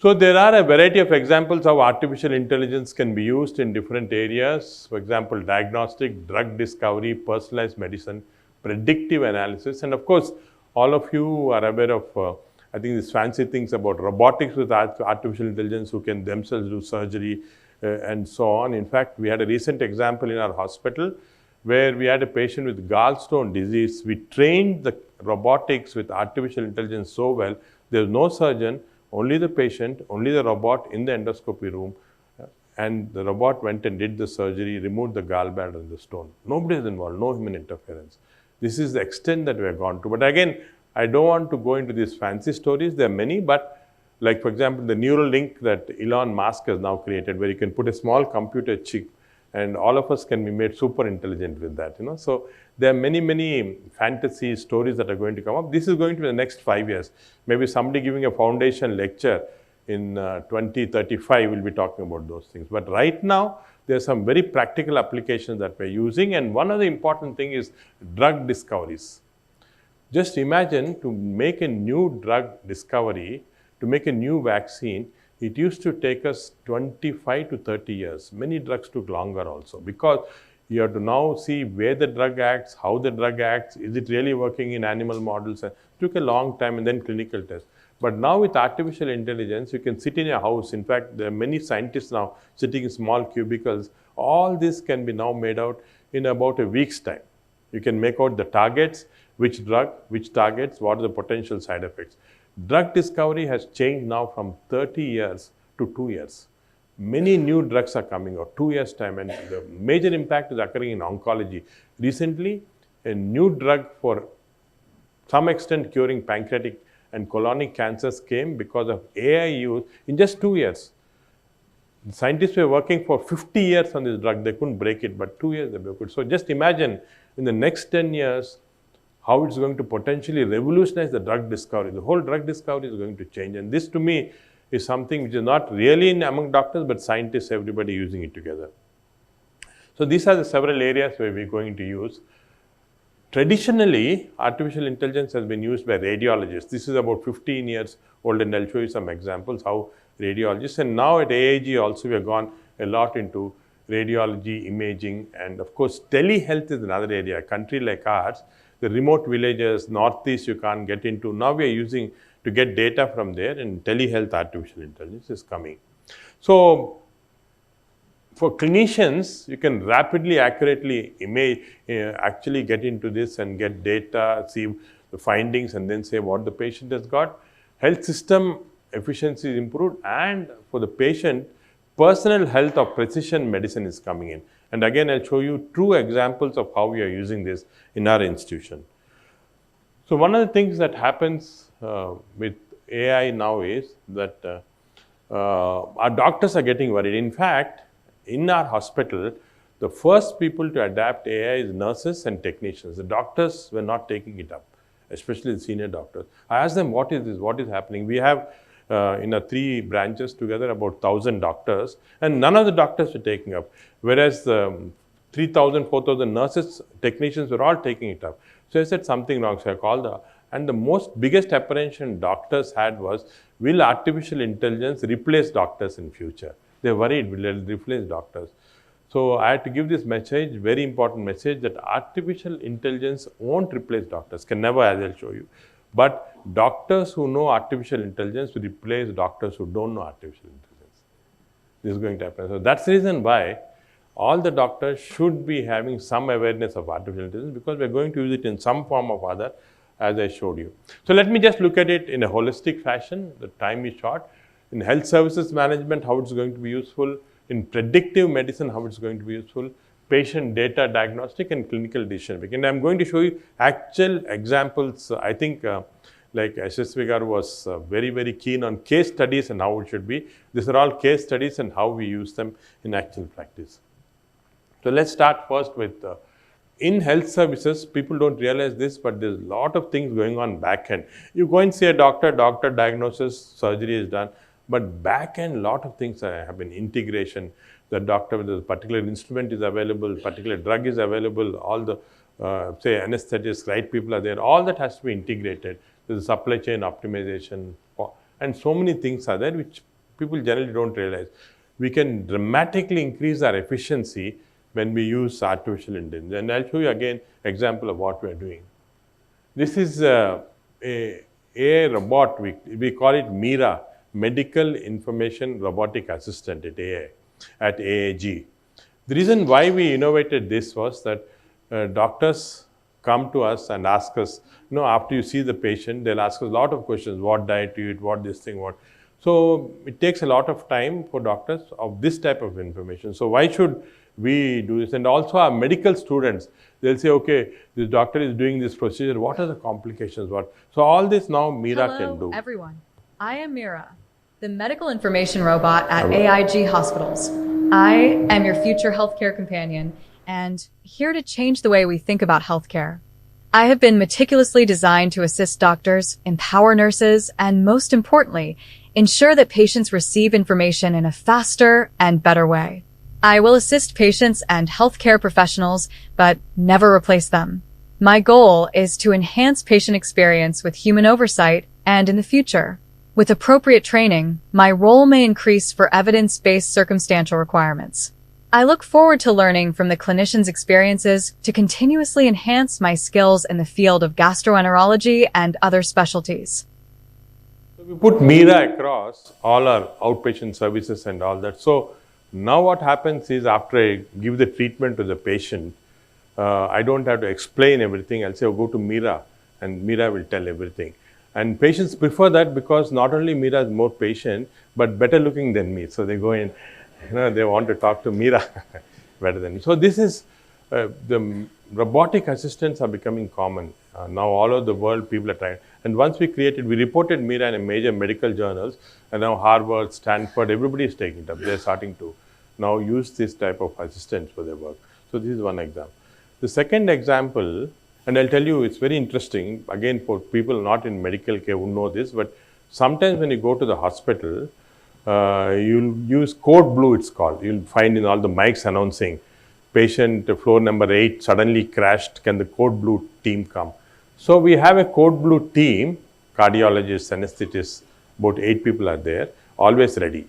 So there are a variety of examples of artificial intelligence can be used in different areas. For example, diagnostic, drug discovery, personalized medicine, predictive analysis, and of course, all of you are aware of I think these fancy things about robotics with artificial intelligence who can themselves do surgery, and so on. In fact, we had a recent example in our hospital where we had a patient with gallstone disease. We trained the robotics with artificial intelligence so well, there was no surgeon, only the patient, only the robot in the endoscopy room, and the robot went and did the surgery, removed the gallbladder and the stone. Nobody is involved, no human interference. This is the extent that we have gone to. But again, I don't want to go into these fancy stories. There are many, but like, for example, the neural link that Elon Musk has now created, where you can put a small computer chip and all of us can be made super intelligent with that, So there are many, many fantasy stories that are going to come up. This is going to be the next 5 years. Maybe somebody giving a foundation lecture in 2035 we'll be talking about those things. But right now, there are some very practical applications that we're using, and one of the important thing is drug discoveries. Just imagine, to make a new drug discovery, to make a new vaccine, it used to take us 25 to 30 years. Many drugs took longer also, because you have to now see where the drug acts, how the drug acts, is it really working in animal models. It took a long time, and then clinical tests. But now with artificial intelligence, you can sit in your house. In fact, there are many scientists now sitting in small cubicles. All this can be now made out in about a week's time. You can make out the targets, which drug, which targets, what are the potential side effects. Drug discovery has changed now from 30 years to 2 years. Many new drugs are coming out, 2 years time, and the major impact is occurring in oncology. Recently, a new drug for some extent curing pancreatic and colonic cancers came because of AI use in just 2 years. The scientists were working for 50 years on this drug. They couldn't break it, but 2 years they broke it. So just imagine in the next 10 years, how it's going to potentially revolutionize the drug discovery. The whole drug discovery is going to change. And this, to me, is something which is not really among doctors, but scientists, everybody using it together. So these are the several areas where we're going to use. Traditionally, artificial intelligence has been used by radiologists. This is about 15 years old, and I'll show you some examples how radiologists, and now at AIG also we have gone a lot into radiology, imaging, and of course telehealth is another area. A country like ours, the remote villages, northeast you can't get into. Now we are using to get data from there, and telehealth artificial intelligence is coming. So for clinicians, you can rapidly, accurately actually get into this and get data, see the findings, and then say what the patient has got. Health system efficiency is improved, and for the patient, personal health or precision medicine is coming in. And again, I'll show you true examples of how we are using this in our institution. So one of the things that happens with AI now is that our doctors are getting worried. In fact, in our hospital, the first people to adapt AI is nurses and technicians. The doctors were not taking it up, especially the senior doctors. I asked them, what is this? What is happening? We have in our 3 branches together about 1,000 doctors, and none of the doctors were taking up. Whereas 3,000, 4,000 nurses, technicians were all taking it up. So I said something wrong. So I called her. And the biggest apprehension doctors had was, will artificial intelligence replace doctors in future? They're worried, will it replace doctors? So I had to give this message, very important message, that artificial intelligence won't replace doctors, can never, as I'll show you. But doctors who know artificial intelligence will replace doctors who don't know artificial intelligence. This is going to happen. So that's the reason why all the doctors should be having some awareness of artificial intelligence, because we're going to use it in some form or other, as I showed you. So let me just look at it in a holistic fashion. The time is short. In health services management, how it's going to be useful. In predictive medicine, how it's going to be useful. Patient data diagnostic and clinical decision making. And I'm going to show you actual examples. I think like Yashasvi Garu was very, very keen on case studies and how it should be. These are all case studies and how we use them in actual practice. So let's start first with in health services, people don't realize this, but there's a lot of things going on back end. You go and see a doctor diagnosis, surgery is done. But back end, a lot of things have been integration. The doctor with a particular instrument is available, particular drug is available, all the, say, anesthetists, right people are there. All that has to be integrated. There's supply chain optimization, and so many things are there which people generally don't realize. We can dramatically increase our efficiency when we use artificial intelligence. And I'll show you again example of what we are doing. This is a robot, we call it Mira, Medical Information Robotic Assistant at AIG. The reason why we innovated this was that doctors come to us and ask us, after you see the patient, they'll ask us a lot of questions. What diet do you eat? What this thing, what? So it takes a lot of time for doctors of this type of information. So why should we do this? And also our medical students, they'll say, okay, this doctor is doing this procedure. What are the complications? What? So all this now Mira can do. Hello, everyone. I am Mira, the medical information robot at AIG hospitals. I am your future healthcare companion and here to change the way we think about healthcare. I have been meticulously designed to assist doctors, empower nurses, and most importantly, ensure that patients receive information in a faster and better way. I will assist patients and healthcare professionals, but never replace them. My goal is to enhance patient experience with human oversight and in the future. With appropriate training, my role may increase for evidence-based circumstantial requirements. I look forward to learning from the clinicians' experiences to continuously enhance my skills in the field of gastroenterology and other specialties. So we put Mira across all our outpatient services and all that. So now what happens is after I give the treatment to the patient, I don't have to explain everything. I'll say, oh, go to Mira, and Mira will tell everything. And patients prefer that because not only Mira is more patient, but better looking than me. So they go in, they want to talk to Mira better than me. So this is, the robotic assistants are becoming common. Now all over the world, people are trying. And once we reported Mira in a major medical journals, and now Harvard, Stanford, everybody is taking it up. They're starting to now use this type of assistants for their work. So this is one example. The second example, and I'll tell you, it's very interesting, again, for people not in medical care who know this, but sometimes when you go to the hospital, you'll use code blue, it's called. You'll find in all the mics announcing, patient floor number 8 suddenly crashed, can the code blue team come? So we have a code blue team, cardiologists, anesthetists, about 8 people are there, always ready.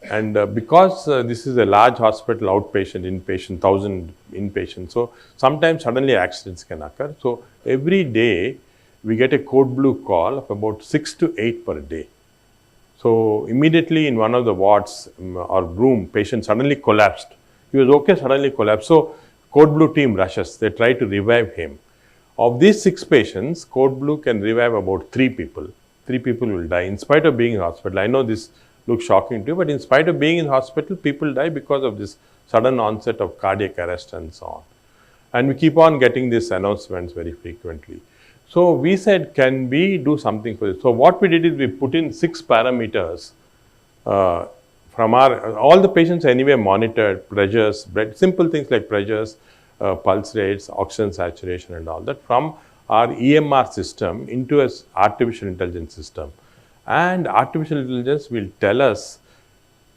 And because this is a large hospital, outpatient, inpatient, 1,000 inpatient, so sometimes suddenly accidents can occur. So every day we get a code blue call of about 6 to 8 per day. So immediately in one of the wards or room, patient suddenly collapsed. He was okay, suddenly collapsed. So code blue team rushes, they try to revive him. Of these 6 patients, code blue can revive about 3 people. 3 people will die in spite of being in hospital. I know this looks shocking to you, but in spite of being in hospital, people die because of this sudden onset of cardiac arrest and so on. And we keep on getting these announcements very frequently. So we said, can we do something for this? So what we did is we put in 6 parameters from all the patients anyway monitored, pressures, simple things like pressures, pulse rates, oxygen saturation and all that from our EMR system into an artificial intelligence system. And artificial intelligence will tell us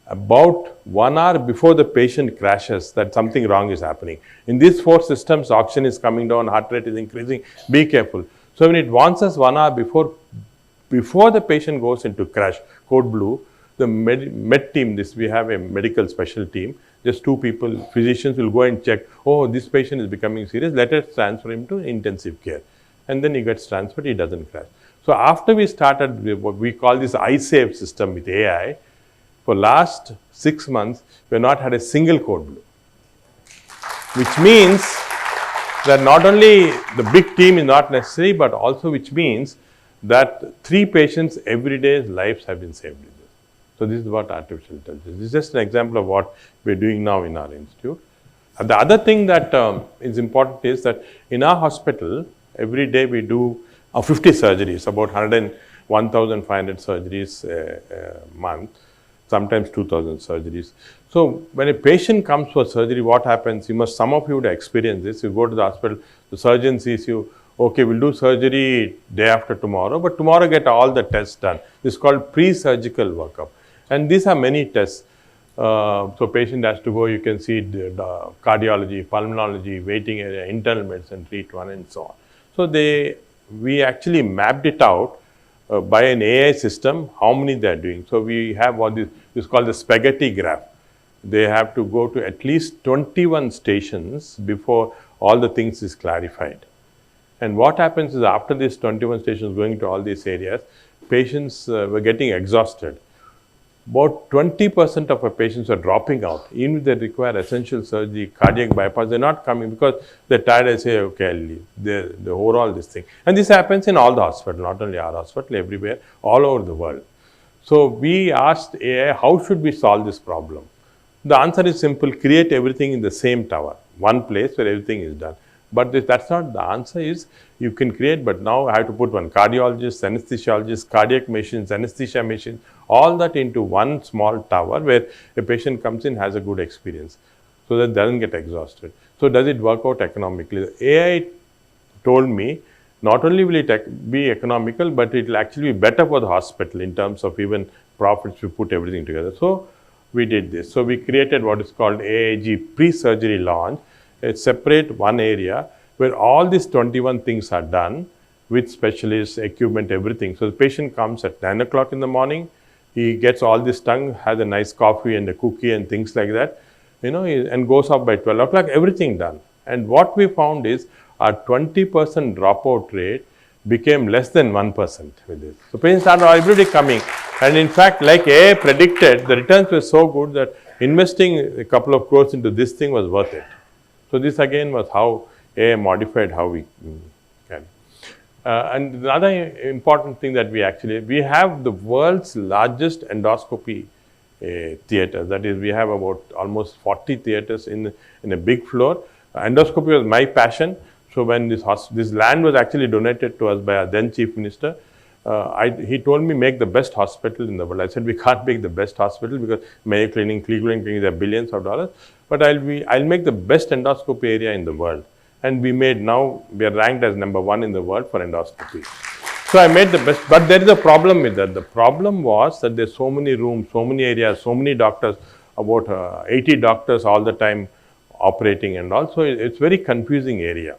about 1 hour before the patient crashes that something wrong is happening. In these 4 systems, oxygen is coming down, heart rate is increasing, be careful. So when it warns us 1 hour before the patient goes into crash, code blue, the med team, we have a medical special team, just 2 people, physicians will go and check, oh, this patient is becoming serious, let us transfer him to intensive care. And then he gets transferred, he doesn't crash. So after we started what we call this ICFAI system with AI, for last 6 months, we have not had a single code blue. Which means that not only the big team is not necessary, but also which means that 3 patients every day lives have been saved with this. So this is what artificial intelligence. This is just an example of what we're doing now in our institute. And the other thing that is important is that in our hospital, every day we do 50 surgeries, about 1,500 surgeries a month, sometimes 2,000 surgeries. So when a patient comes for surgery, what happens? Some of you would experience this. You go to the hospital, the surgeon sees you, okay, we'll do surgery day after tomorrow, but tomorrow get all the tests done. This is called pre-surgical workup. And these are many tests. So patient has to go, you can see the cardiology, pulmonology, waiting area, internal medicine, treat one and so on. So we actually mapped it out by an AI system, how many they are doing. So we have what is called the spaghetti graph. They have to go to at least 21 stations before all the things is clarified. And what happens is after these 21 stations going to all these areas, patients were getting exhausted. About 20% of our patients are dropping out. Even if they require essential surgery, cardiac bypass, they're not coming because they're tired and say, okay, I'll leave. The overall this thing. And this happens in all the hospitals, not only our hospital, everywhere, all over the world. So we asked AI, how should we solve this problem? The answer is simple, create everything in the same tower, one place where everything is done. But that's not the answer is, you can create, but now I have to put one cardiologist, anesthesiologist, cardiac machines, anesthesia machines, all that into one small tower where a patient comes in, has a good experience, so that doesn't get exhausted. So does it work out economically? The AI told me not only will it be economical, but it will actually be better for the hospital in terms of even profits. We put everything together. So we did this. So we created what is called AIG pre-surgery lounge. It's separate one area where all these 21 things are done with specialists, equipment, everything. So the patient comes at 9 o'clock in the morning. He gets all this done, has a nice coffee and a cookie and things like that, and goes off by 12 o'clock, everything done. And what we found is our 20% dropout rate became less than 1% with this. So patients started everybody coming. And in fact, like AI predicted, the returns were so good that investing a couple of crores into this thing was worth it. So this again was how AI modified how we can. And another important thing that we have the world's largest endoscopy theater. That is, we have about almost 40 theaters in a big floor. Endoscopy was my passion. So when this land was actually donated to us by our then Chief Minister, he told me make the best hospital in the world. I said we can't make the best hospital because Mayo Clinic, Cleveland Clinic, there are billions of dollars. But I'll make the best endoscopy area in the world. And we are ranked as number 1 in the world for endoscopy. So I made the best, but there is a problem with that. The problem was that there's so many rooms, so many areas, so many doctors, about 80 doctors all the time operating, and also it's very confusing area.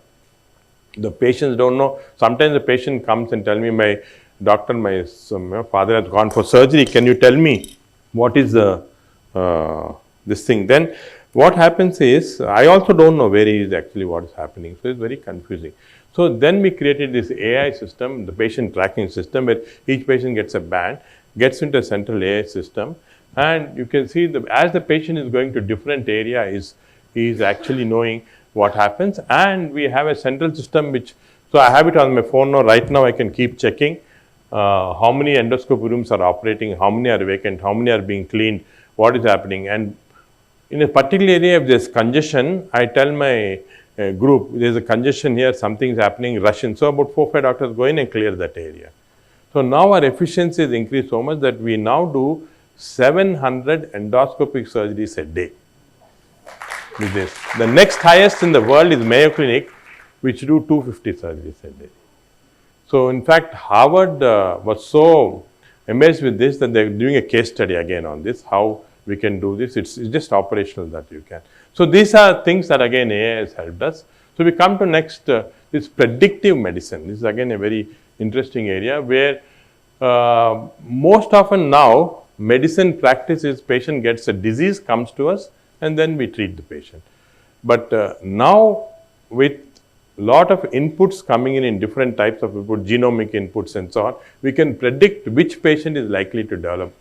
The patients don't know. Sometimes the patient comes and tell me, my father has gone for surgery. Can you tell me what is this thing? Then what happens is, I also don't know where he is actually what is happening. So it's very confusing. So then we created this AI system, the patient tracking system, where each patient gets a band, gets into a central AI system, and you can see as the patient is going to different area, he is actually knowing what happens. And we have a central system so I have it on my phone now. Right now I can keep checking how many endoscopy rooms are operating, how many are vacant, how many are being cleaned, what is happening. And in a particular area, if there's congestion, I tell my group, there's a congestion here, something's happening, rush in. So about 4 or 5 doctors go in and clear that area. So now our efficiency has increased so much that we now do 700 endoscopic surgeries a day with this. The next highest in the world is Mayo Clinic, which do 250 surgeries a day. So in fact, Harvard was so amazed with this that they're doing a case study again on this, how we can do this. It's just operational that you can. So these are things that again AI has helped us. So we come to next, this predictive medicine. This is again a very interesting area where most often now medicine practice is patient gets a disease, comes to us, and then we treat the patient. But now with lot of inputs coming in different types of input, genomic inputs and so on, we can predict which patient is likely to develop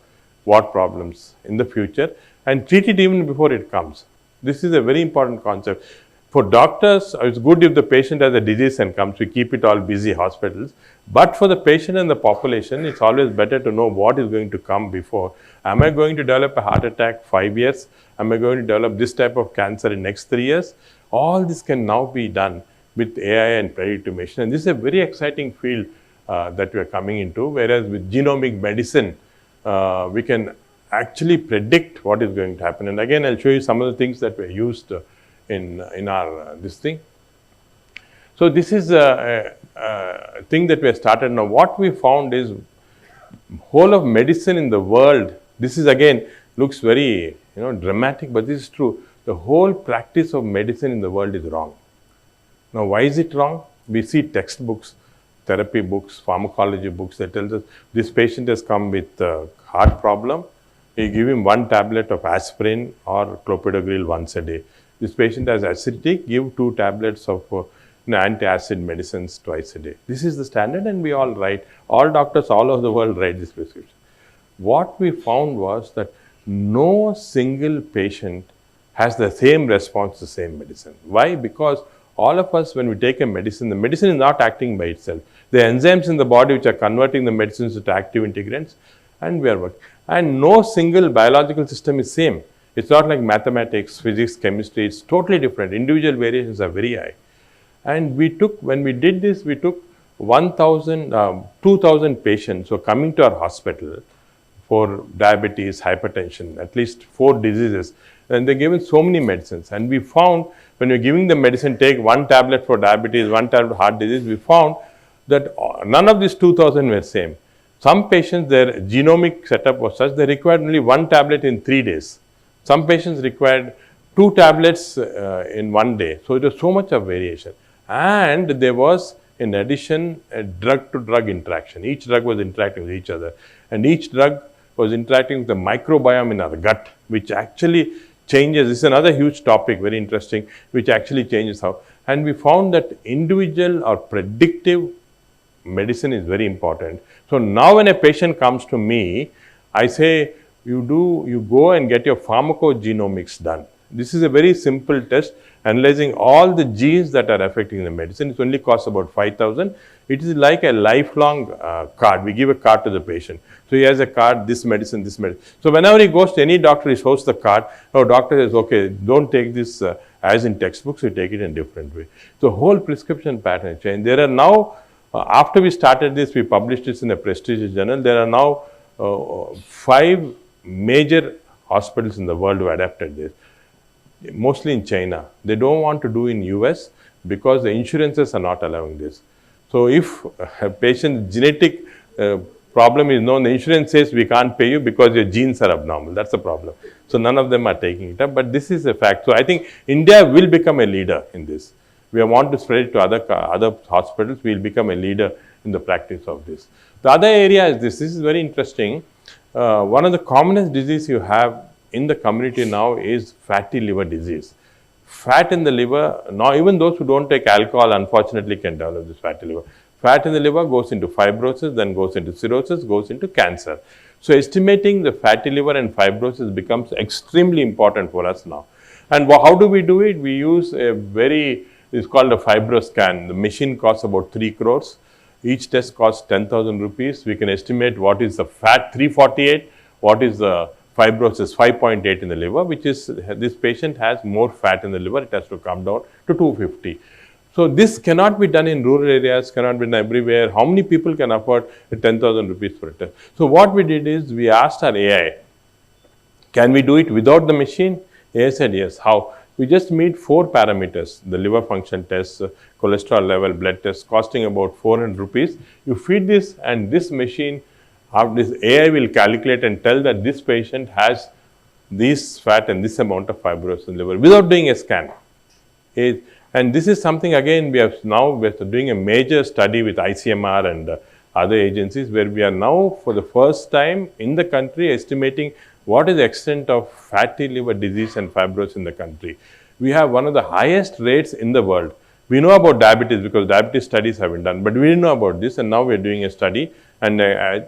what problems in the future and treat it even before it comes. This is a very important concept. For doctors, it's good if the patient has a disease and comes, we keep it all busy hospitals. But for the patient and the population, it's always better to know what is going to come before. Am I going to develop a heart attack 5 years? Am I going to develop this type of cancer in next 3 years? All this can now be done with AI and predictive medicine. And this is a very exciting field that we are coming into, whereas with genomic medicine, we can actually predict what is going to happen. And again, I'll show you some of the things that were used in our this thing. So this is a thing that we have started now. What we found is whole of medicine in the world, this is again looks very dramatic, but this is true. The whole practice of medicine in the world is wrong. Now, why is it wrong? We see textbooks, therapy books, pharmacology books that tells us this patient has come with a heart problem. We give him 1 tablet of aspirin or clopidogrel once a day. This patient has acidity, give 2 tablets of anti-acid medicines twice a day. This is the standard, and we all write, all doctors all over the world write this prescription. What we found was that no single patient has the same response to the same medicine. Why? Because all of us, when we take a medicine, the medicine is not acting by itself. The enzymes in the body which are converting the medicines into active integrants, and we are working. And no single biological system is same. It's not like mathematics, physics, chemistry. It's totally different. Individual variations are very high. And when we did this, we took 2,000 patients who are coming to our hospital for diabetes, hypertension, at least 4 diseases. And they're given so many medicines. And we found when we're giving the medicine, take 1 tablet for diabetes, 1 tablet for heart disease, we found that none of these 2000 were same. Some patients, their genomic setup was such they required only one tablet in 3 days. Some patients required 2 tablets in 1 day. So it was so much of variation. And there was, in addition, a drug-to-drug interaction. Each drug was interacting with each other. And each drug was interacting with the microbiome in our gut, which actually changes. This is another huge topic, very interesting, which actually changes how. And we found that individual or predictive medicine is very important. So now when a patient comes to me, I say, you go and get your pharmacogenomics done. This is a very simple test, analyzing all the genes that are affecting the medicine. It only costs about 5,000. It is like a lifelong card. We give a card to the patient. So he has a card, this medicine, this medicine. So whenever he goes to any doctor, he shows the card. Oh, doctor says, okay, don't take this as in textbooks, you take it in a different way. So whole prescription pattern change. There are now, after we started this, we published this in a prestigious journal. There are now 5 major hospitals in the world who adapted this, mostly in China. They don't want to do in US because the insurances are not allowing this. So if a patient's genetic problem is known, the insurance says we can't pay you because your genes are abnormal. That's the problem. So none of them are taking it up, but this is a fact. So I think India will become a leader in this. We want to spread it to other hospitals. We will become a leader in the practice of this. The other area is this. This is very interesting. One of the commonest diseases you have in the community now is fatty liver disease. Fat in the liver, now even those who don't take alcohol unfortunately can develop this fatty liver. Fat in the liver goes into fibrosis, then goes into cirrhosis, goes into cancer. So estimating the fatty liver and fibrosis becomes extremely important for us now. And how do we do it? We use it's called a fibroscan. The machine costs about 3 crores. Each test costs 10,000 rupees. We can estimate what is the fat, 348, what is the fibrosis, 5.8 in the liver, which is this patient has more fat in the liver. It has to come down to 250. So this cannot be done in rural areas, cannot be done everywhere. How many people can afford 10,000 rupees for a test? So what we did is we asked our AI, can we do it without the machine? AI said yes. How? We just meet 4 parameters, the liver function test, cholesterol level, blood test, costing about 400 rupees. You feed this and this machine, this AI will calculate and tell that this patient has this fat and this amount of fibrosis in the liver without doing a scan. And this is something, again, we're doing a major study with ICMR and other agencies where we are now for the first time in the country estimating what is the extent of fatty liver disease and fibrosis in the country. We have one of the highest rates in the world. We know about diabetes because diabetes studies have been done, but we didn't know about this, and now we are doing a study and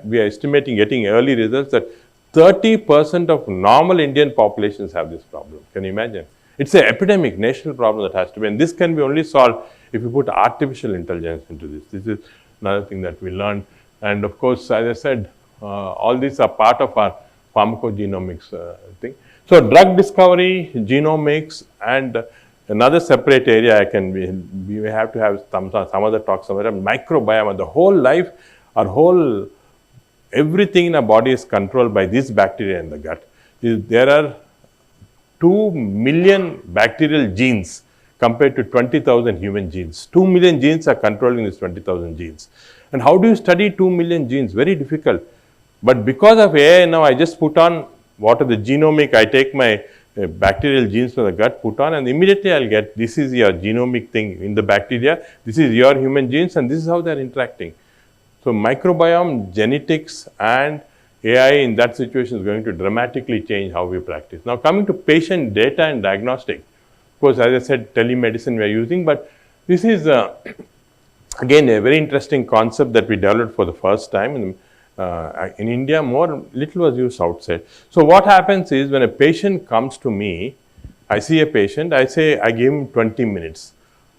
we are estimating, getting early results that 30% of normal Indian populations have this problem. Can you imagine? It's an epidemic, national problem that has to be, and this can be only solved if you put artificial intelligence into this. This is another thing that we learned. And of course, as I said, all these are part of our pharmacogenomics thing. So drug discovery, genomics, and another separate area we have to have some other talks about microbiome. The whole life, everything in our body is controlled by this bacteria in the gut. There are 2 million bacterial genes compared to 20,000 human genes. 2 million genes are controlling these 20,000 genes. And how do you study 2 million genes? Very difficult. But because of AI now, I just put on what are the genomic, I take my bacterial genes from the gut, put on, and immediately I'll get, this is your genomic thing in the bacteria, this is your human genes, and this is how they're interacting. So microbiome, genetics, and AI in that situation is going to dramatically change how we practice. Now coming to patient data and diagnostic, of course, as I said, telemedicine we are using, but this is again a very interesting concept that we developed for the first time in India. Little was used outside. So what happens is when a patient comes to me, I see a patient, I give him 20 minutes.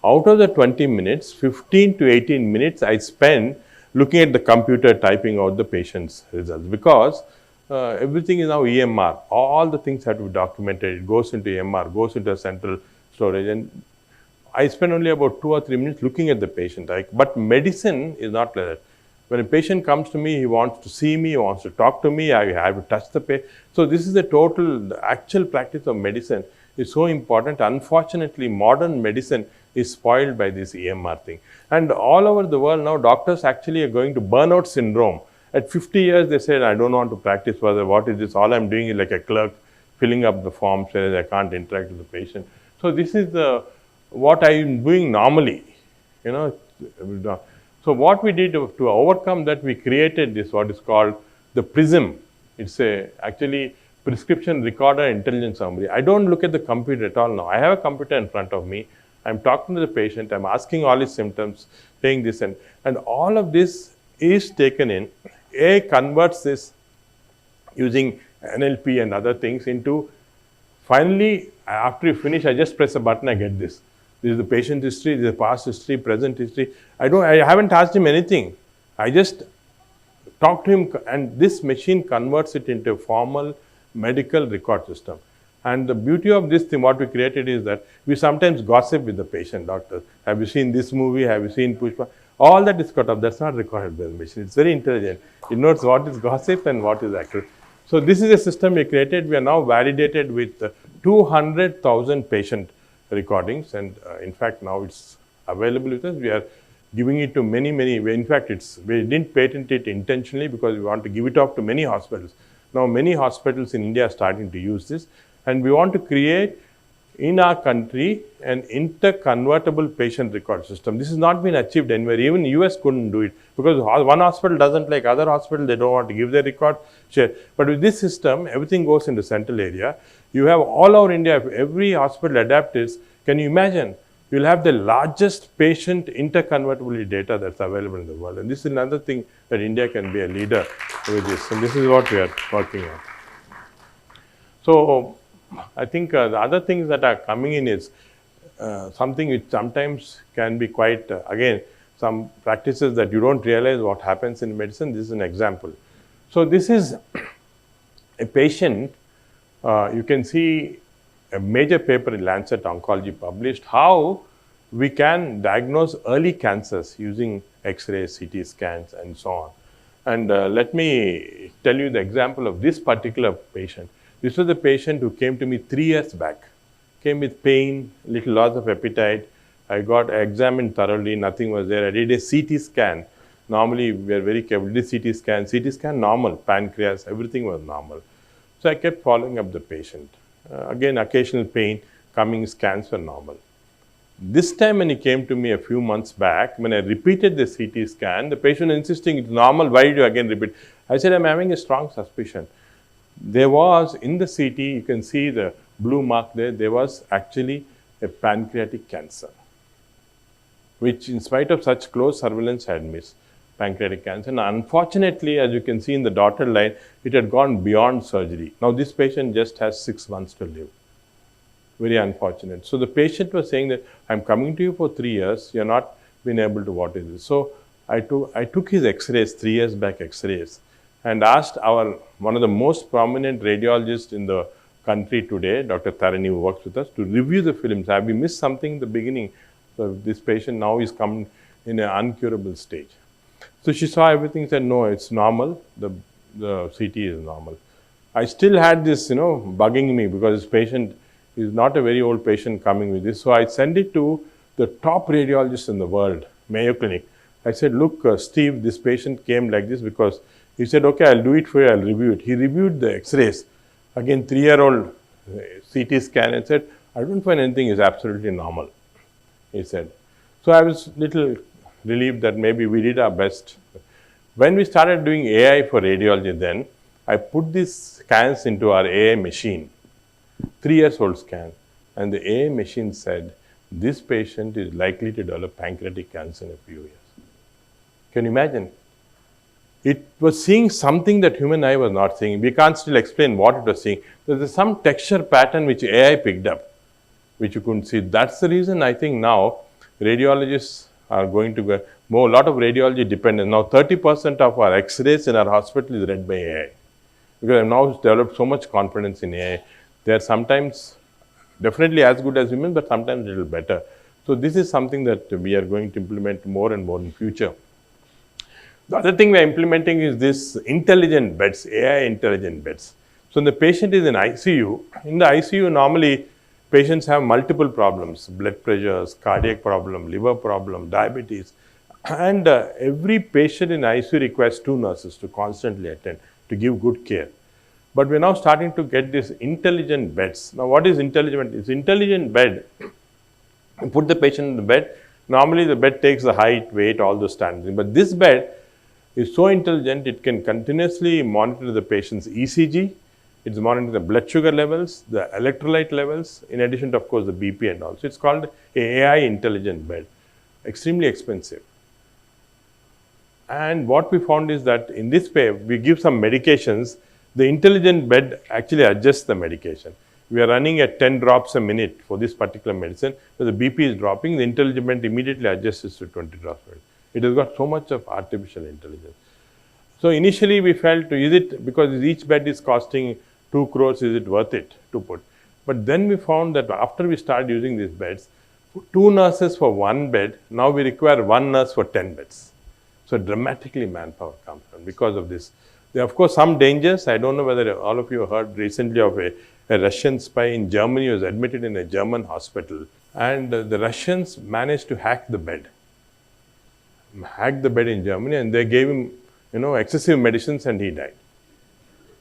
Out of the 20 minutes, 15 to 18 minutes I spend looking at the computer, typing out the patient's results, because everything is now EMR. All the things have to be documented. It goes into EMR, goes into a central storage, and I spend only about 2 or 3 minutes looking at the patient. But medicine is not like that. When a patient comes to me, he wants to see me, he wants to talk to me, I have to touch the patient. So this is the actual practice of medicine is so important. Unfortunately, modern medicine is spoiled by this EMR thing. And all over the world now, doctors actually are going to burnout syndrome. At 50 years, they said, I don't want to practice further. What is this? All I'm doing is like a clerk filling up the forms, whereas I can't interact with the patient. So this is what I'm doing normally, you know. So what we did to overcome that, we created this, what is called the PRISM. It's actually prescription recorder intelligence summary. I don't look at the computer at all now. I have a computer in front of me. I'm talking to the patient. I'm asking all his symptoms, saying this, and all of this is taken in. AI converts this using NLP and other things into, finally, after you finish, I just press a button, I get this. This is the patient history, this is the past history, present history. I haven't asked him anything. I just talk to him, and this machine converts it into a formal medical record system. And the beauty of this thing, what we created, is that we sometimes gossip with the patient. Doctor, have you seen this movie? Have you seen Pushpa? All that is cut off. That's not recorded by the machine. It's very intelligent. It knows what is gossip and what is accurate. So this is a system we created. We are now validated with 200,000 patient recordings, and in fact now it's available with us. We are giving it to many. In fact, we didn't patent it intentionally because we want to give it off to many hospitals. Now many hospitals in India are starting to use this, and we want to create in our country an interconvertible patient record system. This has not been achieved anywhere. Even US couldn't do it because one hospital doesn't like other hospital. They don't want to give their record share. But with this system, everything goes into central area. You have all over India. If every hospital adapts this, can you imagine? You'll have the largest patient interconvertibility data that's available in the world. And this is another thing that India can be a leader with this. And this is what we are working on. So I think the other things that are coming in is something which sometimes can be quite, again, some practices that you don't realize what happens in medicine. This is an example. So this is a patient, you can see a major paper in Lancet Oncology published how we can diagnose early cancers using X-rays, CT scans, and so on. And let me tell you the example of this particular patient. This was a patient who came to me 3 years back. Came with pain, little loss of appetite. I got examined thoroughly, nothing was there. I did a CT scan. Normally, we are very careful. Did CT scan normal, pancreas, everything was normal. So I kept following up the patient. Again, occasional pain, coming scans were normal. This time when he came to me a few months back, when I repeated the CT scan, the patient insisting it's normal, why did you again repeat? I said, I'm having a strong suspicion. There was, in the CT, you can see the blue mark there was actually a pancreatic cancer, which in spite of such close surveillance had missed pancreatic cancer. And unfortunately, as you can see in the dotted line, it had gone beyond surgery. Now this patient just has 6 months to live. Very unfortunate. So the patient was saying that, I'm coming to you for 3 years, you're not been able to, what is this? So I took his X-rays, 3 years back X-rays, and asked one of the most prominent radiologists in the country today, Dr. Tarini, who works with us, to review the films. Have we missed something in the beginning? So this patient now is come in an uncurable stage. So she saw everything, said, no, it's normal. The CT is normal. I still had this, bugging me because this patient is not a very old patient coming with this. So I sent it to the top radiologist in the world, Mayo Clinic. I said, look, Steve, this patient came like this because he said, okay, I'll do it for you, I'll review it. He reviewed the X-rays. Again, 3-year-old CT scan and said, I don't find anything is absolutely normal, he said. So I was little relieved that maybe we did our best. When we started doing AI for radiology then, I put these scans into our AI machine, 3-year-old scan, and the AI machine said, this patient is likely to develop pancreatic cancer in a few years. Can you imagine? It was seeing something that human eye was not seeing. We can't still explain what it was seeing. There's some texture pattern which AI picked up, which you couldn't see. That's the reason I think now radiologists are going to get a lot of radiology dependent. Now 30% of our X-rays in our hospital is read by AI. Because I've now developed so much confidence in AI. They are sometimes definitely as good as humans, but sometimes a little better. So this is something that we are going to implement more and more in future. The other thing we are implementing is this intelligent beds, AI intelligent beds. So when the patient is in ICU, normally Patients have multiple problems, blood pressures, cardiac problem, liver problem, diabetes. And every patient in ICU requires 2 nurses to constantly attend, to give good care. But we're now starting to get these intelligent beds. Now, what is intelligent? It's intelligent bed. You put the patient in the bed. Normally, the bed takes the height, weight, all those standards. But this bed is so intelligent, it can continuously monitor the patient's ECG. It's monitoring the blood sugar levels, the electrolyte levels, in addition to, of course, the BP and all. So it's called AI intelligent bed. Extremely expensive. And what we found is that in this way, we give some medications. The intelligent bed actually adjusts the medication. We are running at 10 drops a minute for this particular medicine. So the BP is dropping, the intelligent bed immediately adjusts to 20 drops a minute. It has got so much of artificial intelligence. So initially we felt, is it, because each bed is costing 2 crores, is it worth it to put? But then we found that after we started using these beds, 2 nurses for 1 bed, now we require 1 nurse for 10 beds. So dramatically manpower comes down because of this. There are of course some dangers. I don't know whether all of you heard recently of a Russian spy in Germany who was admitted in a German hospital, and the Russians managed to hack the bed in Germany, and they gave him, excessive medicines, and he died.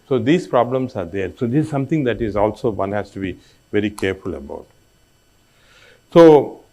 So these problems are there. So this is something that is also one has to be very careful about. So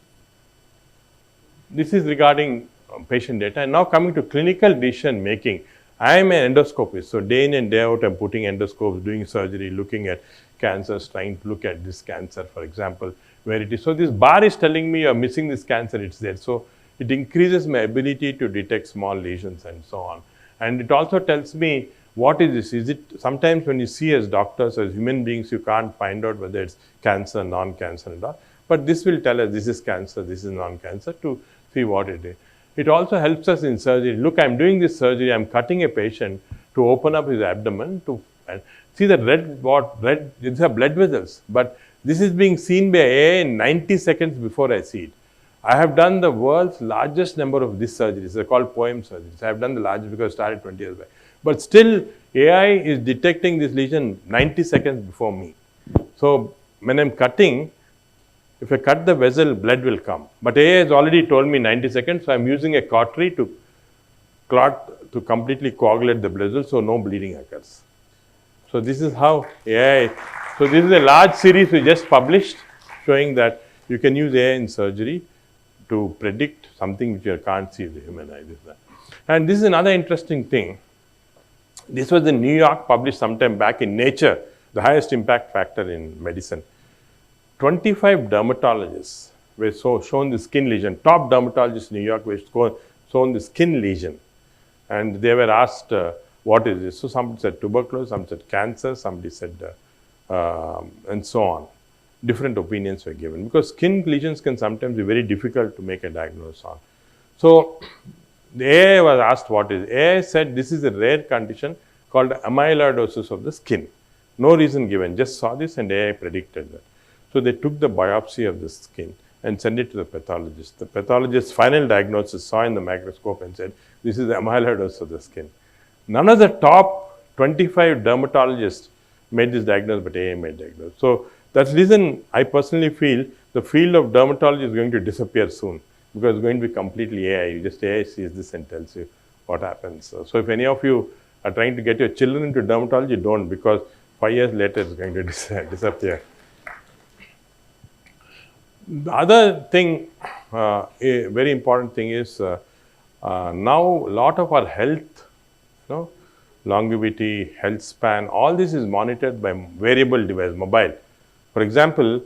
this is regarding patient data. And now coming to clinical decision making. I am an endoscopist, so day in and day out I'm putting endoscopes, doing surgery, looking at cancers, trying to look at this cancer, for example, where it is. So this bar is telling me you're missing this cancer, it's there. So it increases my ability to detect small lesions and so on. And it also tells me, what is this? Is it, sometimes when you see as doctors, as human beings, you can't find out whether it's cancer, non-cancer and all. But this will tell us this is cancer, this is non-cancer, to see what it is. It also helps us in surgery. Look, I'm doing this surgery, I'm cutting a patient to open up his abdomen to see the red, these are blood vessels, but this is being seen by AI in 90 seconds before I see it. I have done the world's largest number of these surgeries. They're called poem surgeries. I have done the largest because I started 20 years back. But still, AI is detecting this lesion 90 seconds before me. So when I'm cutting, if I cut the vessel, blood will come. But AI has already told me 90 seconds, so I'm using a cautery to clot, to completely coagulate the blood vessel so no bleeding occurs. So this is how AI, so this is a large series we just published showing that you can use AI in surgery to predict something which you can't see with the human eye. And this is another interesting thing. This was in New York, published sometime back in Nature, the highest impact factor in medicine. 25 dermatologists were shown the skin lesion. Top dermatologists in New York were shown the skin lesion. And they were asked, what is this? So somebody said tuberculosis, some said cancer, somebody said, and so on. Different opinions were given because skin lesions can sometimes be very difficult to make a diagnosis on. So the AI was asked what is. AI said this is a rare condition called amyloidosis of the skin. No reason given, just saw this and AI predicted that. So they took the biopsy of the skin and sent it to the pathologist. The pathologist's final diagnosis saw in the microscope and said, this is the amyloidosis of the skin. None of the top 25 dermatologists made this diagnosis, but AI made diagnosis. So that's the reason I personally feel the field of dermatology is going to disappear soon because it's going to be completely AI. You just AI sees this and tells you what happens. So if any of you are trying to get your children into dermatology, don't, because 5 years later it's going to disappear. The other thing, a very important thing is now a lot of our health, longevity, health span, all this is monitored by variable device, mobile. For example,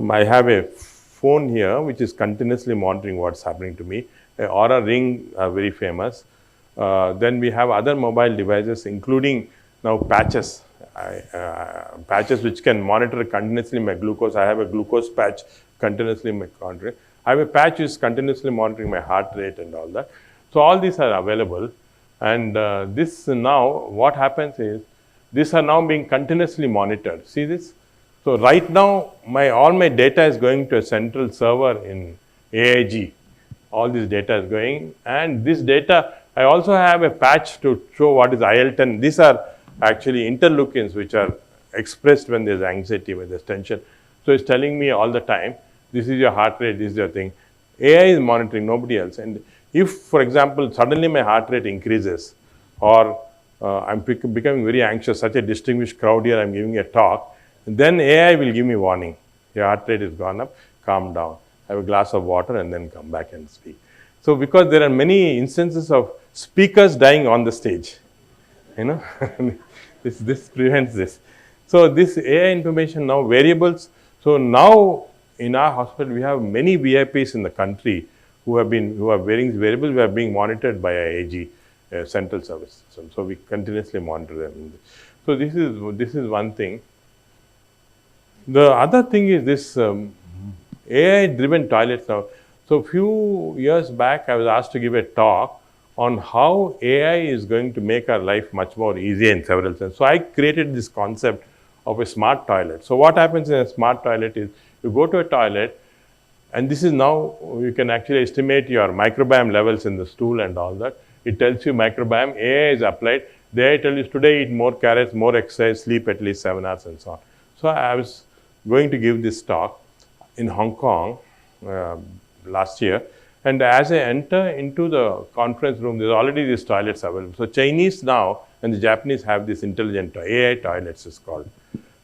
I have a phone here which is continuously monitoring what's happening to me. Aura Ring are very famous. Then we have other mobile devices, including now patches. Patches which can monitor continuously my glucose. I have a glucose patch continuously monitoring. I have a patch which is continuously monitoring my heart rate and all that. So all these are available. And this now, what happens is, these are now being continuously monitored. See this? So right now, all my data is going to a central server in AIG. All this data is going. And this data, I also have a patch to show what is IL-10. These are actually interleukins which are expressed when there's anxiety, when there's tension. So it's telling me all the time, this is your heart rate, this is your thing. AI is monitoring, nobody else. And if, for example, suddenly my heart rate increases, or I'm becoming very anxious, such a distinguished crowd here, I'm giving a talk, then AI will give me warning. Your heart rate has gone up, calm down, have a glass of water, and then come back and speak. So because there are many instances of speakers dying on the stage, this prevents this. So this AI information now, variables. So now in our hospital we have many VIPs in the country who are wearing variables, who are being monitored by our AG central service system. So we continuously monitor them. So this is one thing. The other thing is this AI-driven toilets now. So a few years back, I was asked to give a talk on how AI is going to make our life much more easier in several senses. So I created this concept of a smart toilet. So what happens in a smart toilet is you go to a toilet, and this is now, you can actually estimate your microbiome levels in the stool and all that. It tells you microbiome, AI is applied. There it tells you today eat more carrots, more exercise, sleep at least 7 hours and so on. So I was going to give this talk in Hong Kong last year. And as I enter into the conference room, there's already these toilets available. So Chinese now and the Japanese have this intelligent AI toilets, it's called.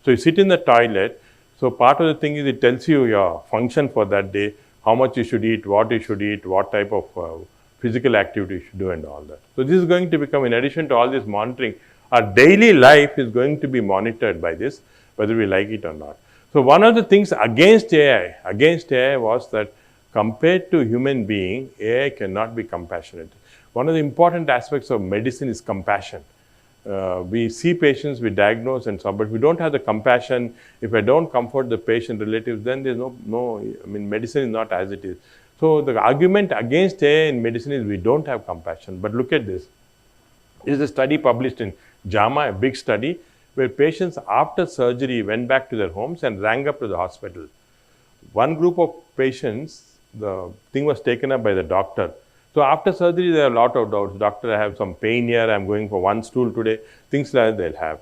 So you sit in the toilet. So part of the thing is it tells you your function for that day, how much you should eat, what type of physical activity you should do and all that. So this is going to become, in addition to all this monitoring, our daily life is going to be monitored by this, whether we like it or not. So one of the things against AI was that compared to human being, AI cannot be compassionate. One of the important aspects of medicine is compassion. We see patients, we diagnose and so on, but we don't have the compassion. If I don't comfort the patient relatives, then there's medicine is not as it is. So the argument against AI in medicine is we don't have compassion. But look at this. This is a study published in JAMA, a big study, where patients after surgery went back to their homes and rang up to the hospital. One group of patients, the thing was taken up by the doctor. So after surgery, there are a lot of doubts. Doctor, I have some pain here, I'm going for one stool today, things like that they'll have.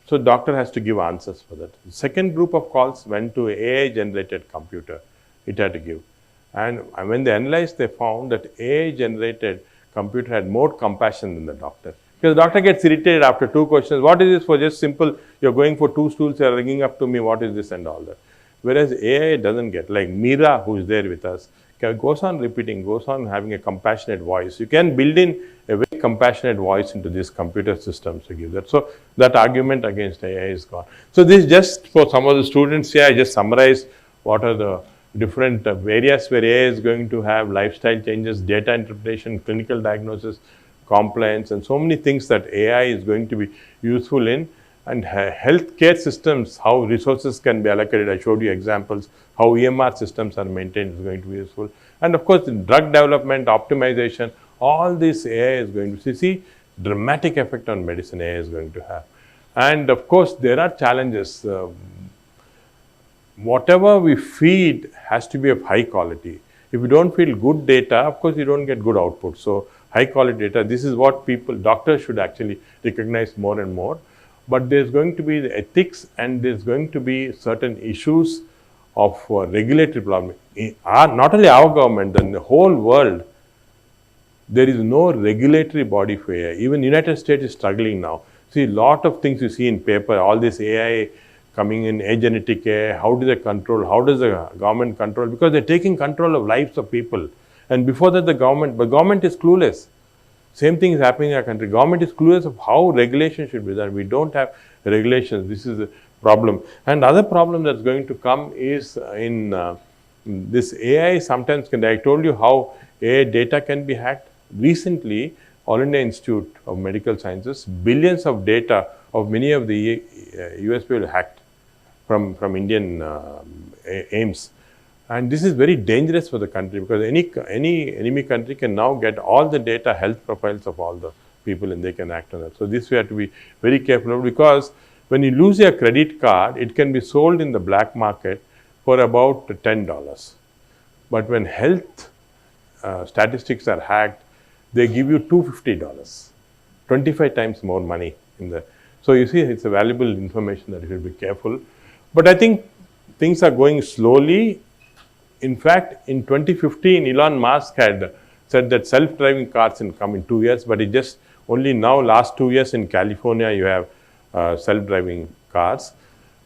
So doctor has to give answers for that. The second group of calls went to AI-generated computer. It had to give. And when they analyzed, they found that AI-generated computer had more compassion than the doctor. Because the doctor gets irritated after 2 questions. What is this for? Just simple, you're going for 2 stools, you're ringing up to me, what is this and all that. Whereas AI doesn't get, like Meera, who is there with us, goes on repeating, goes on having a compassionate voice. You can build in a very compassionate voice into these computer systems to give that. So that argument against AI is gone. So this is just for some of the students here, I just summarized what are the different areas where AI is going to have lifestyle changes, data interpretation, clinical diagnosis, compliance, and so many things that AI is going to be useful in. And healthcare systems, how resources can be allocated. I showed you examples, how EMR systems are maintained is going to be useful. And of course, in drug development, optimization, all this AI is going to see dramatic effect on medicine AI is going to have. And of course, there are challenges. Whatever we feed has to be of high quality. If you don't feed good data, of course, you don't get good output. So high quality data, this is what doctors should actually recognize more and more. But there's going to be the ethics, and there's going to be certain issues of regulatory problem. Not only our government, then the whole world, there is no regulatory body for AI. Even United States is struggling now. See, a lot of things you see in paper, all this AI coming in, agenetic AI, how do they control, how does the government control? Because they're taking control of lives of people. And before that, the government is clueless. Same thing is happening in our country. Government is clueless of how regulation should be done. We don't have regulations. This is a problem. And other problem that's going to come is in this AI sometimes I told you how AI data can be hacked. Recently, All India Institute of Medical Sciences, billions of data of many of the US people hacked from Indian aims. And this is very dangerous for the country, because any enemy country can now get all the data, health profiles of all the people, and they can act on that. So this we have to be very careful of, because when you lose your credit card, it can be sold in the black market for about $10. But when health statistics are hacked, they give you $250, 25 times more money in the. So you see, it's a valuable information that you should be careful. But I think things are going slowly. In fact, in 2015, Elon Musk had said that self-driving cars will come in 2 years, but it just only now, last 2 years in California, you have self-driving cars.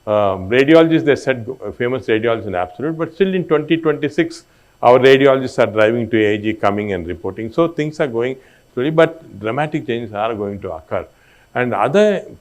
Radiologists, they said, famous radiologists in absolute, but still in 2026, our radiologists are driving to AIG, coming and reporting. So things are going slowly, but dramatic changes are going to occur. And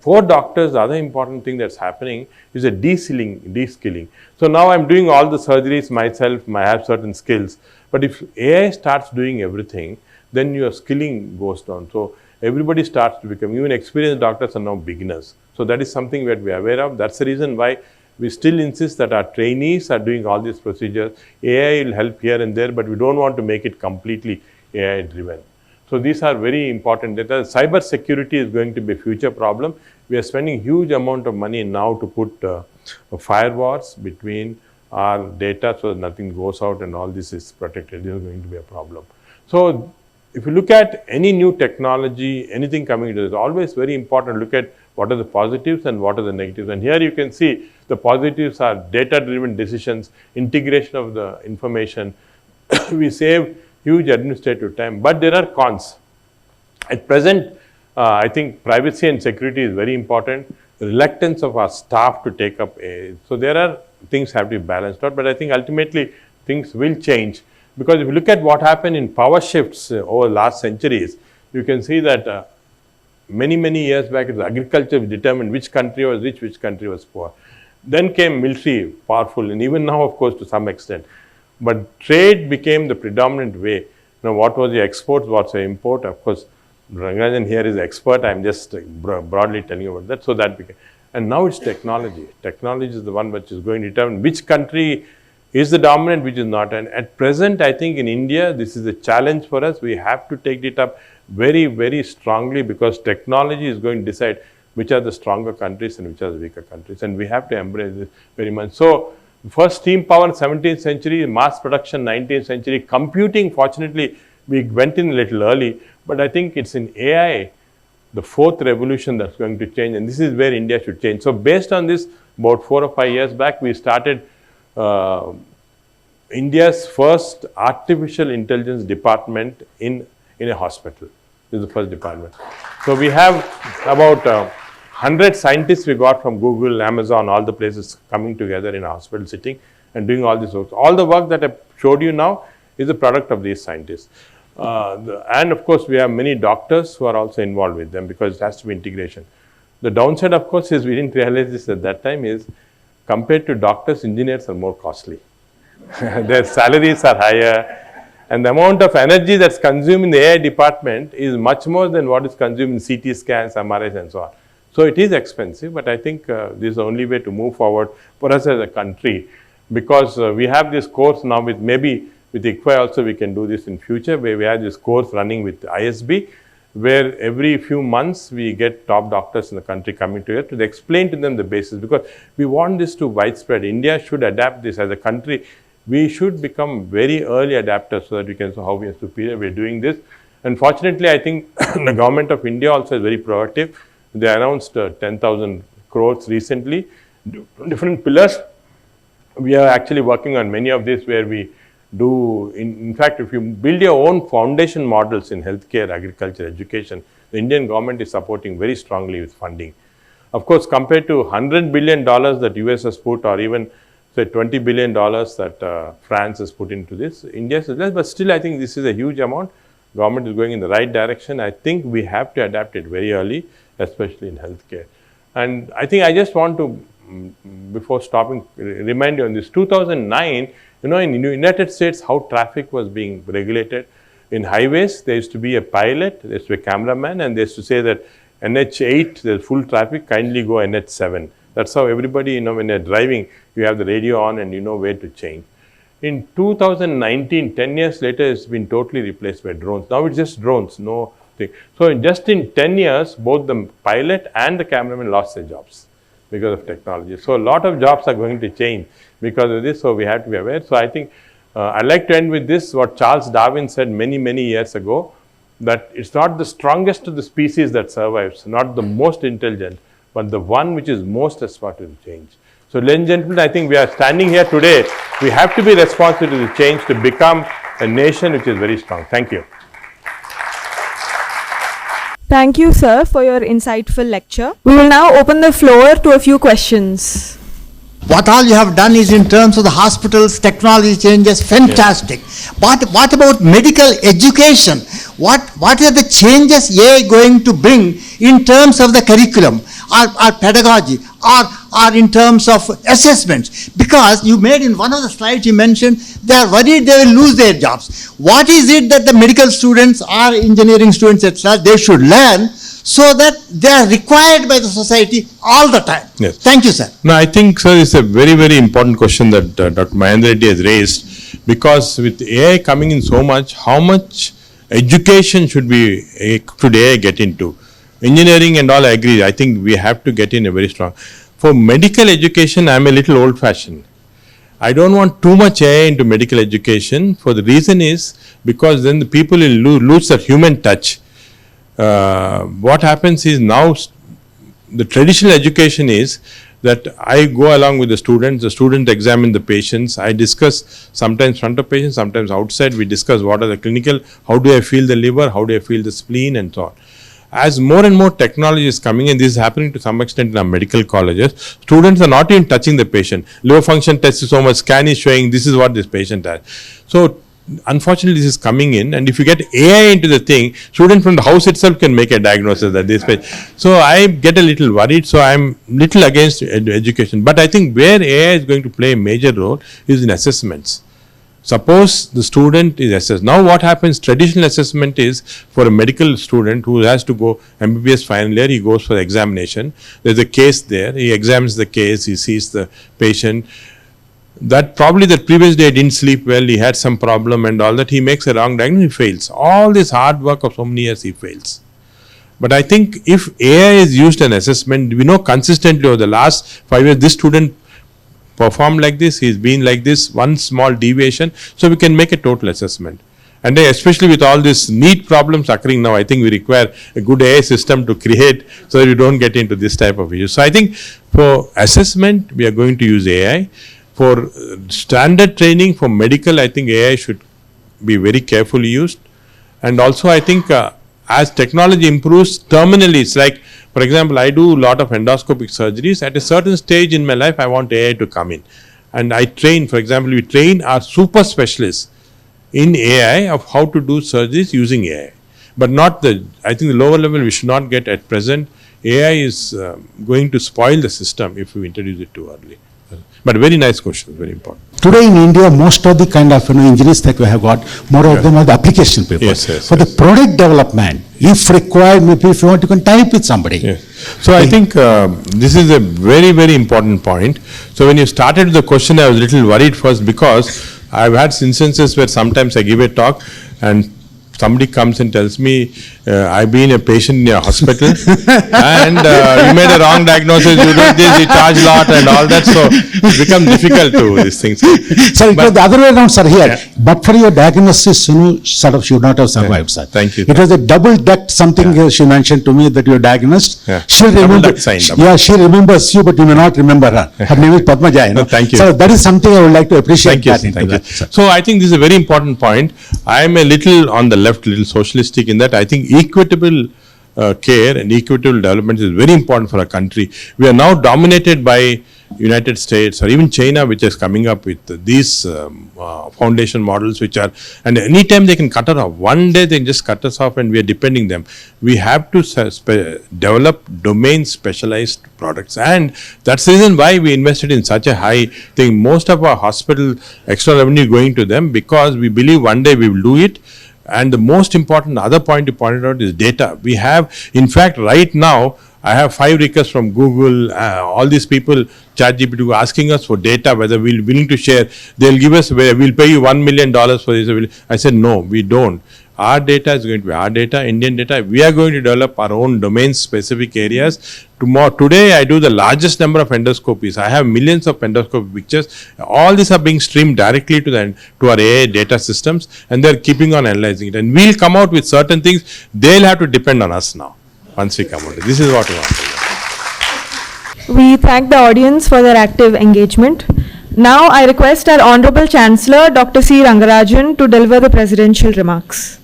for doctors, the other important thing that's happening is a de-skilling. So now I'm doing all the surgeries myself, I have certain skills. But if AI starts doing everything, then your skilling goes down. So everybody starts to become, even experienced doctors are now beginners. So that is something that we are aware of. That's the reason why we still insist that our trainees are doing all these procedures. AI will help here and there, but we don't want to make it completely AI driven. So these are very important data. Cyber security is going to be a future problem. We are spending huge amount of money now to put firewalls between our data so that nothing goes out and all this is protected. This is going to be a problem. So if you look at any new technology, anything coming into it, it's always very important to look at what are the positives and what are the negatives. And here you can see the positives are data-driven decisions, integration of the information. We save huge administrative time, but there are cons. At present, I think privacy and security is very important. The reluctance of our staff to take up AI. So there are things have to be balanced out, but I think ultimately things will change. Because if you look at what happened in power shifts over the last centuries, you can see that many years back, it was agriculture which determined which country was rich, which country was poor. Then came military, powerful, and even now, of course, to some extent. But trade became the predominant way. Now, what was the export, what's the import? Of course, Rangarajan here is expert. I'm just broadly telling you about that. So that became, and now it's technology. Technology is the one which is going to determine which country is the dominant, which is not. And at present, I think in India, this is a challenge for us. We have to take it up very strongly because technology is going to decide which are the stronger countries and which are the weaker countries. And we have to embrace this very much. So, first steam power 17th century, mass production 19th century, computing, fortunately, we went in a little early, but I think it's in AI, the fourth revolution that's going to change, and this is where India should change. So based on this, about 4 or 5 years back, we started India's first artificial intelligence department in a hospital. This is the first department. So we have about 100 scientists we got from Google, Amazon, all the places coming together in a hospital sitting and doing all this work. All the work that I showed you now is a product of these scientists. And of course, we have many doctors who are also involved with them because it has to be integration. The downside, of course, is we didn't realize this at that time is compared to doctors, engineers are more costly. Their salaries are higher and the amount of energy that's consumed in the AI department is much more than what is consumed in CT scans, MRIs and so on. So it is expensive, but I think this is the only way to move forward for us as a country because we have this course now with maybe with ICFAI also we can do this in future where we have this course running with ISB where every few months we get top doctors in the country coming together to explain to them the basis because we want this to widespread. India should adapt this as a country. We should become very early adapters so that we can see how we are superior. We are doing this. Unfortunately, I think the government of India also is very proactive. They announced 10,000 crores recently, different pillars. We are actually working on many of these where we do, in fact, if you build your own foundation models in healthcare, agriculture, education, the Indian government is supporting very strongly with funding. Of course, compared to $100 billion that US has put or even say $20 billion that France has put into this, India is less, but still I think this is a huge amount. Government is going in the right direction. I think we have to adapt it very early, especially in healthcare. And I think I just want to, before stopping, remind you on this. 2009, in the United States, how traffic was being regulated. In highways, there used to be a pilot, there used to be a cameraman, and there used to say that NH8, there's full traffic, kindly go NH7. That's how everybody, when they're driving, you have the radio on and you know where to change. In 2019, 10 years later, it's been totally replaced by drones. Now it's just drones, no thing. So just in 10 years, both the pilot and the cameraman lost their jobs because of technology. So a lot of jobs are going to change because of this, so we have to be aware. So I think I'd like to end with this, what Charles Darwin said many years ago, that it's not the strongest of the species that survives, not the most intelligent, but the one which is most responsive to change. So ladies and gentlemen, I think we are standing here today. We have to be responsive to the change to become a nation which is very strong. Thank you. Thank you, sir, for your insightful lecture. We will now open the floor to a few questions. What all you have done is in terms of the hospitals, technology changes, fantastic. But what about medical education? What are the changes AI going to bring in terms of the curriculum or pedagogy or in terms of assessments? Because you made in one of the slides you mentioned they are worried they will lose their jobs. What is it that the medical students or engineering students etc. they should learn so that they are required by the society all the time? Yes. Thank you, sir. No, I think, sir, it's a very, very important question that Dr. Mahendra Reddy has raised, because with AI coming in so much, how much education should AI get into? Engineering and all, I agree. I think we have to get in a very strong. For medical education, I'm a little old-fashioned. I don't want too much AI into medical education. For the reason is because then the people will lose that human touch. What happens is now the traditional education is that I go along with the student examine the patients, I discuss sometimes front of patients, sometimes outside, we discuss what are the clinical, how do I feel the liver, how do I feel the spleen and so on. As more and more technology is coming in, this is happening to some extent in our medical colleges, students are not even touching the patient. Liver function test is so much, scan is showing this is what this patient has. So unfortunately, this is coming in, and if you get AI into the thing, student from the house itself can make a diagnosis that this patient. So I get a little worried, so I'm little against education. But I think where AI is going to play a major role is in assessments. Suppose the student is assessed. Now what happens, traditional assessment is for a medical student who has to go MBBS final year, he goes for the examination. There's a case there, he examines the case, he sees the patient. That probably the previous day didn't sleep well, he had some problem and all that, he makes a wrong diagnosis, he fails. All this hard work of so many years, he fails. But I think if AI is used in assessment, we know consistently over the last 5 years, this student performed like this, he's been like this, one small deviation, so we can make a total assessment. And especially with all these NEET problems occurring now, I think we require a good AI system to create so that we don't get into this type of issues. So I think for assessment, we are going to use AI. For standard training for medical, I think AI should be very carefully used. And also I think as technology improves, terminally, it's like, for example, I do a lot of endoscopic surgeries. At a certain stage in my life, I want AI to come in. And I train, for example, we train our super specialists in AI of how to do surgeries using AI. But not I think the lower level we should not get at present. AI is going to spoil the system if we introduce it too early. But very nice question, very important. Today in India, most of the kind of engineers that we have got, more of them are the application people. Yes, For the product development, if required, maybe if you want, you can type with somebody. Yes. So I think this is a very, very important point. So when you started the question, I was a little worried first because I've had instances where sometimes I give a talk and somebody comes and tells me, I've been a patient in your hospital and you made a wrong diagnosis, you did this, you charge a lot and all that, so it becomes difficult to these things. Sir, it was the other way around, sir, here. Yeah. But for your diagnosis, sort of should not have survived, sir. Thank you. It was a double duct something she mentioned to me that you were diagnosed. Yeah. She remembers. Yeah, she remembers you, but you may not remember her. Her name is Padma. No, thank you. So that is something I would like to appreciate. Thank you. So I think this is a very important point. I am a little on the left, little socialistic in that I think equitable care and equitable development is very important for our country. We are now dominated by United States or even China, which is coming up with these foundation models which are, and anytime they can cut us off, one day they can just cut us off and we are depending them. We have to develop domain specialized products, and that's the reason why we invested in such a high thing. Most of our hospital extra revenue going to them because we believe one day we will do it. And the most important other point you pointed out is data. We have, in fact, right now, I have 5 requests from Google, all these people, ChatGPT, asking us for data, whether we're willing to share. They'll give us, we'll pay you $1 million for this. I said, no, we don't. Our data is going to be our data, Indian data. We are going to develop our own domain-specific areas. Today, I do the largest number of endoscopies. I have millions of endoscopic pictures. All these are being streamed directly to our AI data systems, and they're keeping on analyzing it. And we'll come out with certain things. They'll have to depend on us now, once we come out. This is what we want to do. We thank the audience for their active engagement. Now I request our Honorable Chancellor, Dr. C. Rangarajan, to deliver the presidential remarks.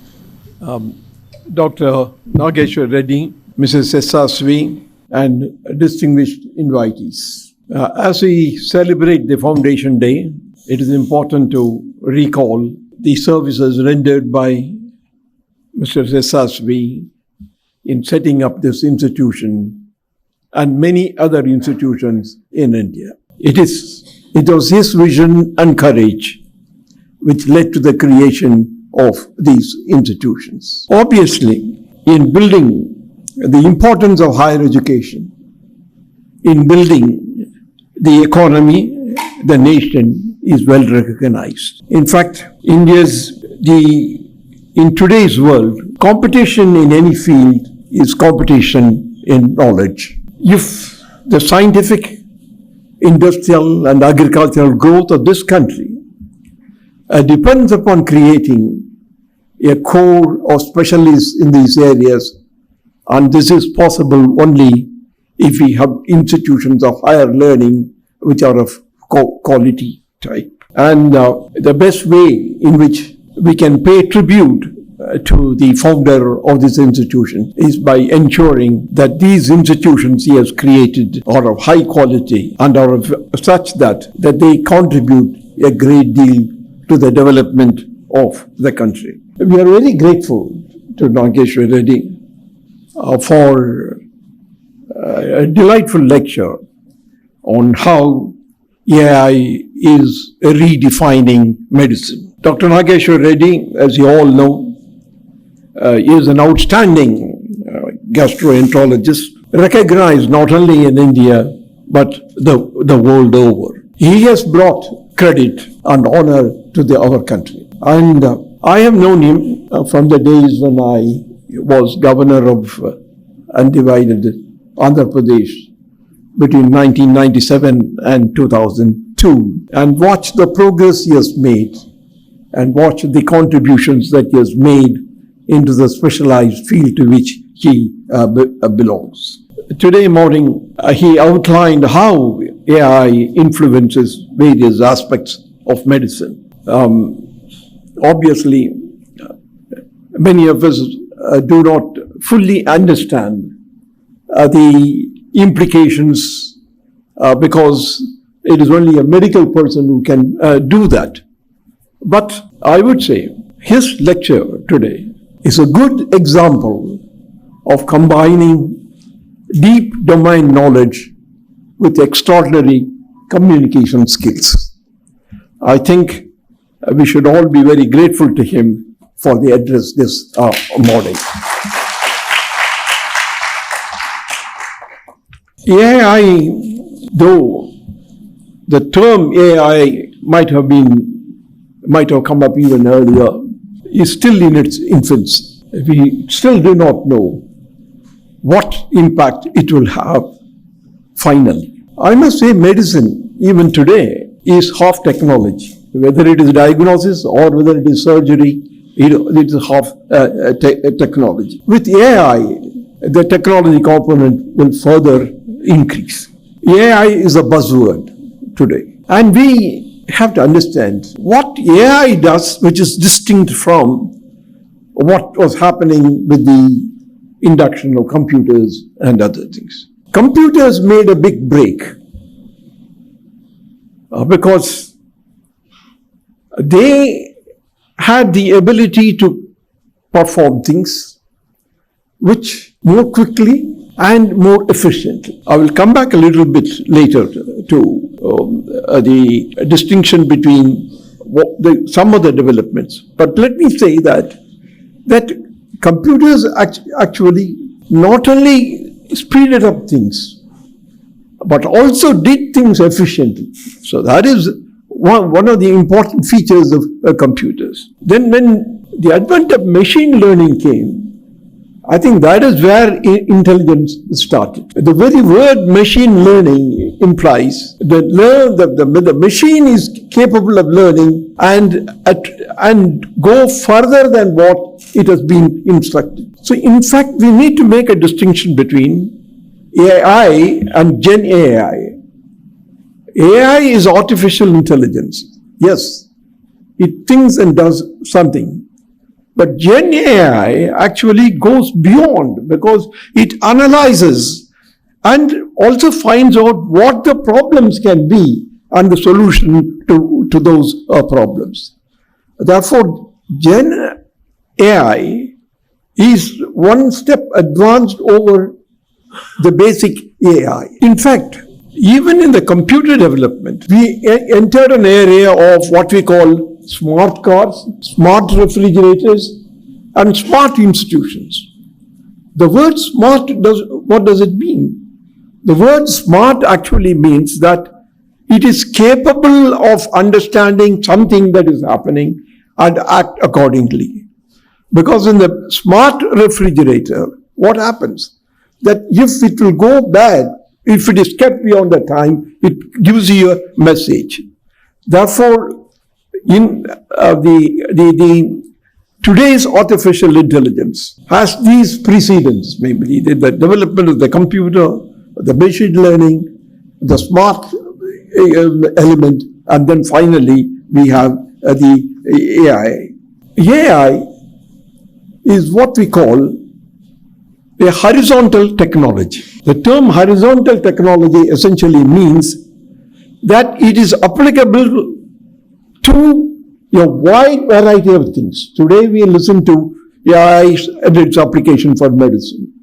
Dr. Nageshwar Reddy, Mrs. Svi, and distinguished invitees. As we celebrate the Foundation Day, it is important to recall the services rendered by Mr. Svi in setting up this institution and many other institutions in India. It was his vision and courage which led to the creation of these institutions. Obviously, in building the importance of higher education, in building the economy, the nation is well recognized. In fact, in today's world, competition in any field is competition in knowledge. If the scientific, industrial and agricultural growth of this country depends upon creating a core of specialists in these areas, and this is possible only if we have institutions of higher learning which are of quality type. And the best way in which we can pay tribute to the founder of this institution is by ensuring that these institutions he has created are of high quality and are of such that they contribute a great deal to the development of the country. We are very grateful to Nageshwar Reddy for a delightful lecture on how AI is redefining medicine. Dr. Nageshwar Reddy, as you all know, is an outstanding gastroenterologist, recognized not only in India but the world over. He has brought credit and honor to our country. And I have known him from the days when I was governor of undivided Andhra Pradesh between 1997 and 2002, and watched the progress he has made and watched the contributions that he has made into the specialized field to which he belongs. Today morning, he outlined how AI influences various aspects of medicine. Obviously, many of us do not fully understand the implications because it is only a medical person who can do that. But I would say his lecture today is a good example of combining deep domain knowledge with extraordinary communication skills. I think we should all be very grateful to him for the address this morning. AI, though the term AI might have come up even earlier, is still in its infancy. We still do not know what impact it will have finally. I must say medicine, even today, is half technology. Whether it is diagnosis or whether it is surgery, it is half technology. With AI, the technology component will further increase. AI is a buzzword today. And we have to understand what AI does, which is distinct from what was happening with the induction of computers and other things. Computers made a big break because they had the ability to perform things which more quickly and more efficiently. I will come back a little bit later to the distinction between some of the developments. But let me say that computers actually not only speeded up things, but also did things efficiently. So that is one of the important features of computers. Then when the advent of machine learning came, I think that is where intelligence started. The very word machine learning implies that the machine is capable of learning and go further than what it has been instructed. So in fact, we need to make a distinction between AI and Gen AI. AI is artificial intelligence. Yes, it thinks and does something. But Gen AI actually goes beyond because it analyzes and also finds out what the problems can be and the solution to those problems. Therefore, Gen AI is one step advanced over the basic AI. In fact, even in the computer development, we entered an area of what we call smart cars, smart refrigerators, and smart institutions. The word smart, what does it mean? The word smart actually means that it is capable of understanding something that is happening and act accordingly. Because in the smart refrigerator, what happens? That if it will go bad, if it is kept beyond the time, it gives you a message. Therefore, in today's artificial intelligence has these precedents, maybe the development of the computer, the machine learning, the smart element, and then finally we have the AI. AI is what we call a horizontal technology. The term horizontal technology essentially means that it is applicable to a wide variety of things. Today we listen to AI and its application for medicine.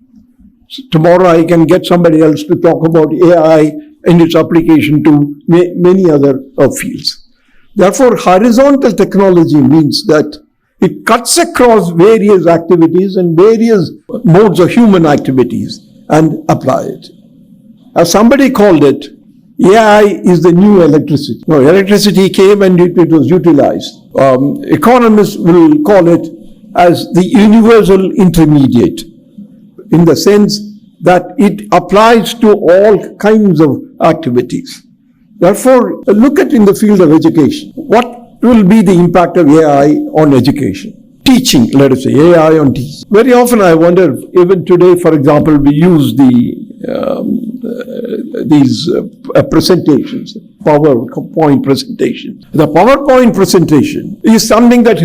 So tomorrow I can get somebody else to talk about AI and its application to many other fields. Therefore, horizontal technology means that it cuts across various activities and various modes of human activities and apply it. As somebody called it, AI is the new electricity. No, electricity came and it was utilized. Economists will call it as the universal intermediate, in the sense that it applies to all kinds of activities. Therefore, look at in the field of education. What will be the impact of AI on education? Teaching, let us say, AI on teaching. Very often I wonder, even today, for example, we use these presentations, PowerPoint presentation. The PowerPoint presentation is something that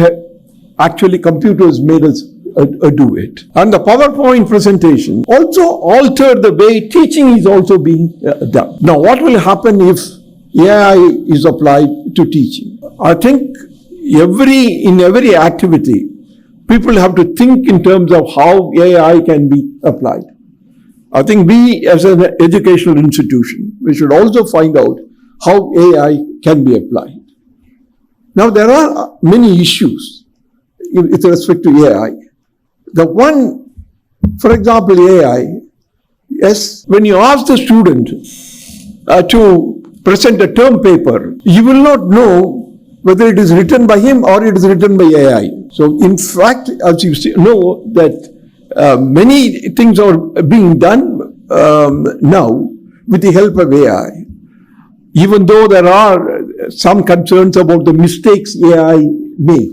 actually computers made us do it. And the PowerPoint presentation also altered the way teaching is also being done. Now, what will happen if AI is applied to teaching? I think in every activity, people have to think in terms of how AI can be applied. I think we, as an educational institution, we should also find out how AI can be applied. Now, there are many issues with respect to AI. The one, for example, AI, yes, when you ask the student to present a term paper, you will not know whether it is written by him or it is written by AI. So, in fact, as you know, that many things are being done now with the help of AI. Even though there are some concerns about the mistakes AI make,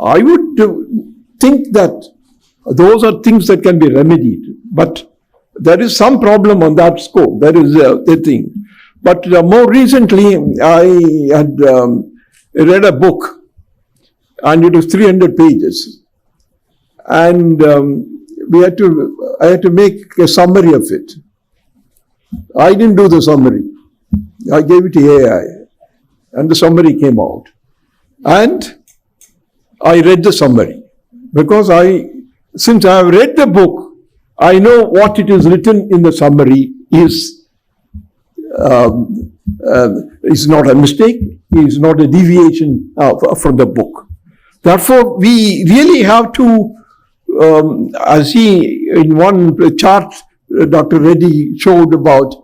I would think that those are things that can be remedied. But there is some problem on that score. That is the thing. But more recently, I had read a book, and it was 300 pages. And I had to make a summary of it. I didn't do the summary. I gave it to AI, and the summary came out. And I read the summary, because since I have read the book, I know what it is written in the summary is not a mistake, is not a deviation from the book. Therefore, we really have to, as in one chart Dr. Reddy showed about,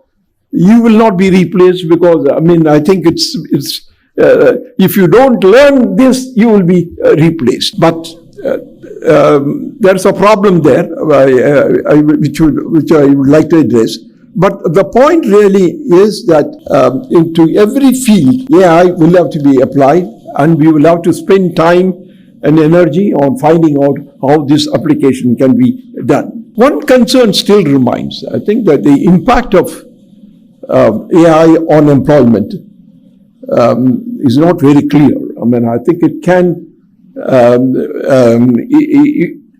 you will not be replaced, because I think it's if you don't learn this, you will be replaced. But there's a problem there, which I would like to address. But the point really is that into every field, AI will have to be applied, and we will have to spend time and energy on finding out how this application can be done. one concern still remains. I think that the impact of AI on employment is not very clear. I mean, I think it can,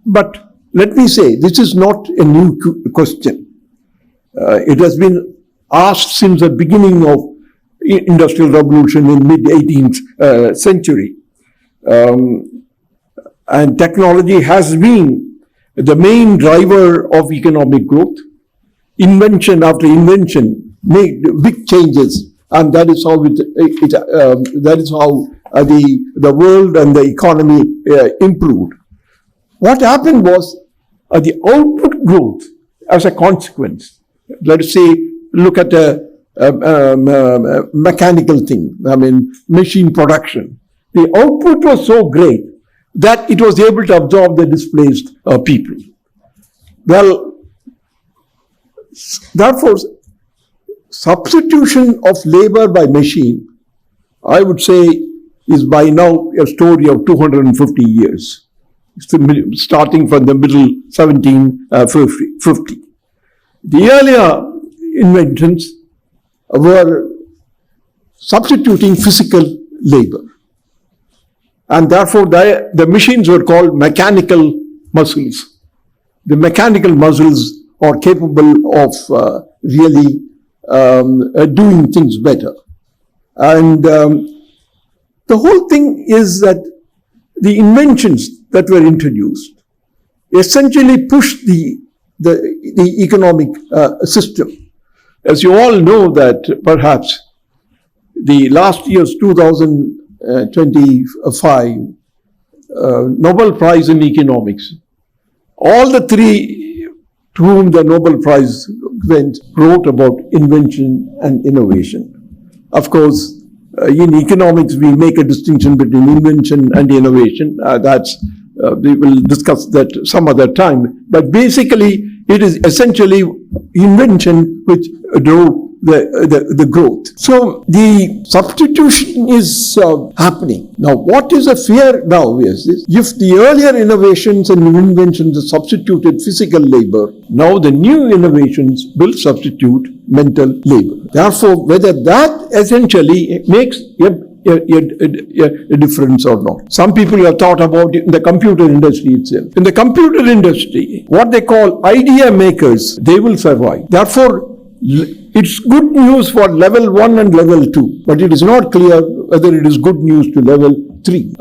but let me say, this is not a new question. It has been asked since the beginning of Industrial Revolution in mid-18th century. And technology has been the main driver of economic growth. Invention after invention made big changes, and that is how the world and the economy improved. What happened was the output growth as a consequence. Let us say, look at a mechanical thing, I mean, machine production. The output was so great that it was able to absorb the displaced people. Well, therefore, substitution of labor by machine, I would say, is by now a story of 250 years, starting from the middle 1750. The earlier inventions were substituting physical labor. And therefore, the machines were called mechanical muscles. The mechanical muscles are capable of really doing things better. And the whole thing is that the inventions that were introduced essentially pushed the economic system. As you all know that perhaps the last year's 2025 Nobel Prize in Economics, all the three to whom the Nobel Prize went wrote about invention and innovation. Of course, in economics we make a distinction between invention and innovation. We will discuss that some other time. But basically, it is essentially invention which drove the growth. So the substitution is happening. Now, what is a fear now is this: if the earlier innovations and inventions substituted physical labor, now the new innovations will substitute mental labor. Therefore, whether that essentially makes a difference or not. Some people have thought about it in the computer industry itself. In the computer industry, what they call idea makers, they will survive. Therefore, it's good news for level 1 and level 2, but it is not clear whether it is good news to level 3.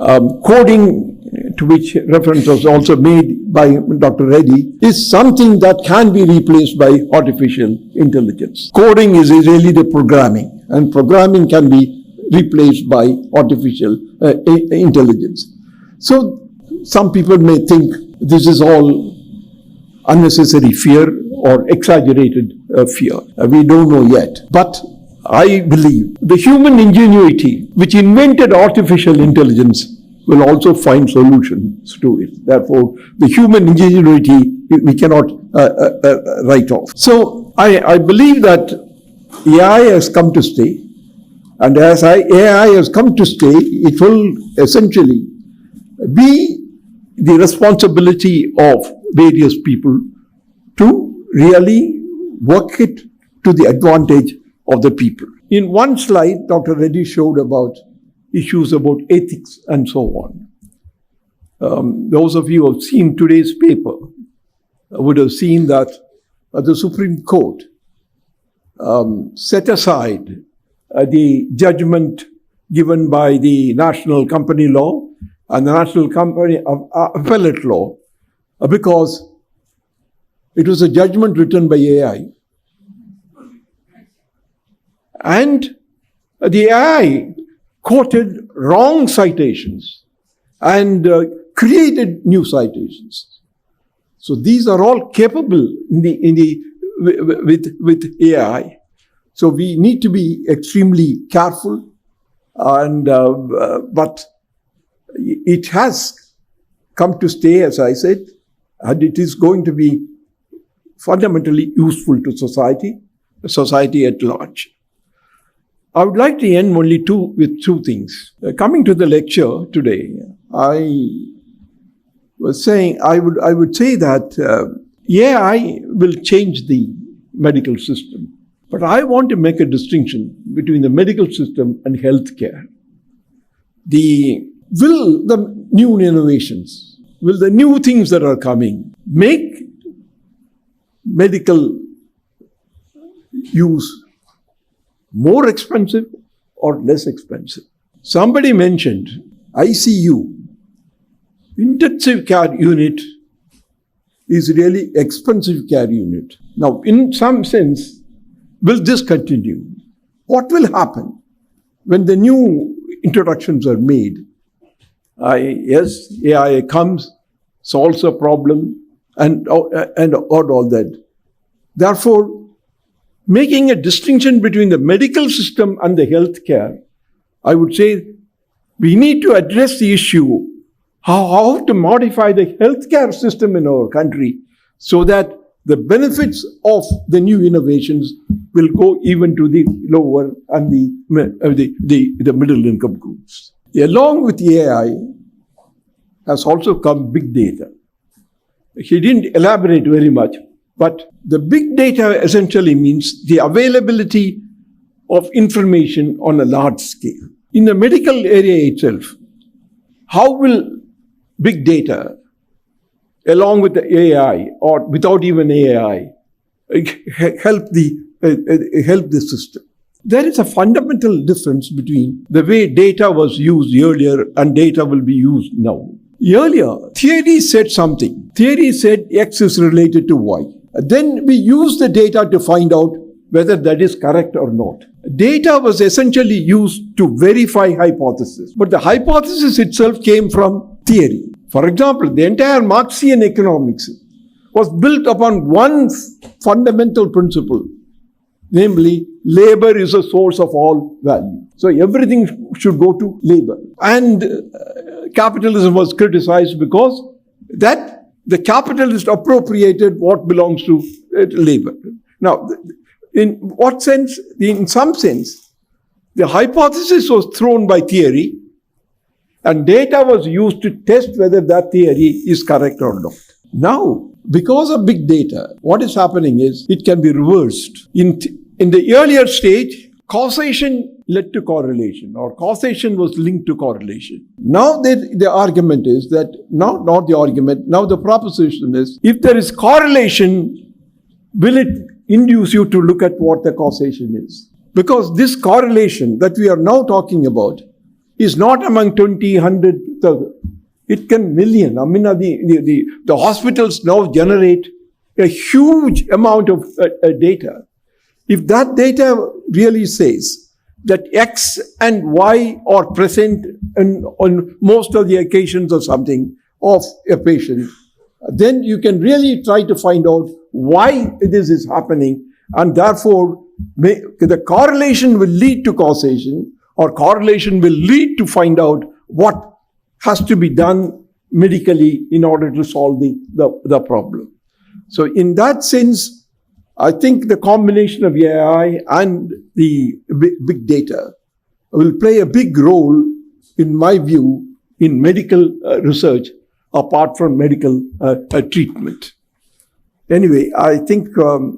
Coding, to which reference was also made by Dr. Reddy, is something that can be replaced by artificial intelligence. Coding is really the programming, and programming can be replaced by artificial intelligence. So some people may think this is all unnecessary fear or exaggerated fear. We don't know yet. But I believe the human ingenuity which invented artificial intelligence will also find solutions to it. Therefore, the human ingenuity we cannot write off. So I believe that AI has come to stay. And as AI has come to stay, it will essentially be the responsibility of various people to really work it to the advantage of the people. In one slide, Dr. Reddy showed about issues about ethics and so on. Those of you who have seen today's paper would have seen that the Supreme Court set aside the judgment given by the National Company Law and the National Company Appellate Law because it was a judgment written by AI. And the AI quoted wrong citations and created new citations. So these are all capable with AI. So we need to be extremely careful, and but it has come to stay, as I said, and it is going to be fundamentally useful to society at large. I would like to end only with two things. Coming to the lecture today, I was saying I would say that AI will change the medical system. But I want to make a distinction between the medical system and healthcare. Will the new innovations, will the new things that are coming make medical use more expensive or less expensive? Somebody mentioned ICU, intensive care unit, is really expensive care unit. Now, in some sense, will this continue? What will happen when the new introductions are made? Yes, AI comes, solves a problem, and all that. Therefore, making a distinction between the medical system and the healthcare, I would say we need to address the issue how to modify the healthcare system in our country so that the benefits of the new innovations will go even to the lower and the middle income groups. Along with the AI has also come big data. He didn't elaborate very much, but the big data essentially means the availability of information on a large scale. In the medical area itself, how will big data, along with the AI or without even AI, help the system? There is a fundamental difference between the way data was used earlier and data will be used now. Earlier, theory said something. Theory said X is related to Y. Then we use the data to find out whether that is correct or not. Data was essentially used to verify hypothesis, but the hypothesis itself came from theory. For example, the entire Marxian economics was built upon one fundamental principle, namely, labor is a source of all value. So everything should go to labor. And capitalism was criticized because that the capitalist appropriated what belongs to labor. Now, in what sense? In some sense, the hypothesis was thrown by theory and data was used to test whether that theory is correct or not. Now, because of big data, what is happening is it can be reversed. In the earlier stage, causation led to correlation, or causation was linked to correlation. Now the argument is that, now the proposition is, if there is correlation, will it induce you to look at what the causation is? Because this correlation that we are now talking about is not among 20, 100, 1,000. It can million. I mean, the hospitals now generate a huge amount of data. If that data really says that X and Y are present on most of the occasions or something of a patient, then you can really try to find out why this is happening, and therefore the correlation will lead to causation, or correlation will lead to find out what has to be done medically in order to solve the problem. So in that sense, I think the combination of AI and the big data will play a big role, in my view, in medical research, apart from medical treatment. Anyway, I think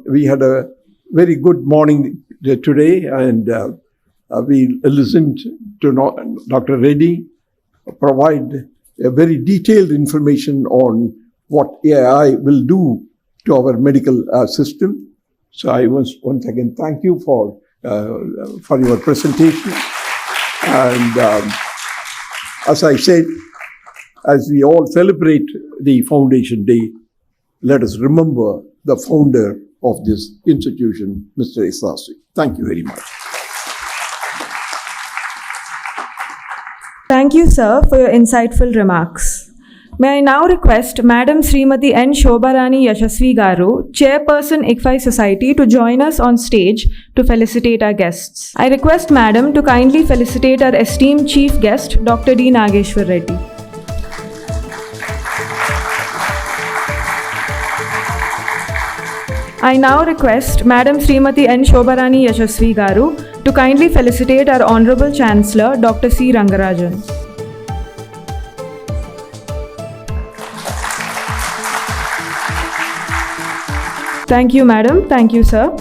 we had a very good morning today, and we listened to Dr. Reddy provide a very detailed information on what AI will do to our medical system. So I once again thank you for your presentation. And as I said, as we all celebrate the Foundation Day, let us remember the founder of this institution, Mr. Isasi. Thank you very much. Thank you, sir, for your insightful remarks. May I now request Madam Srimati N. Shobarani Yashasvi Garu, Chairperson ICFAI Society, to join us on stage to felicitate our guests. I request Madam to kindly felicitate our esteemed Chief Guest, Dr. D. Nageshwar Reddy. I now request Madam Srimati N. Shobarani Yashasvi Garu to kindly felicitate our Honorable Chancellor, Dr. C. Rangarajan. Thank you, madam. Thank you, sir.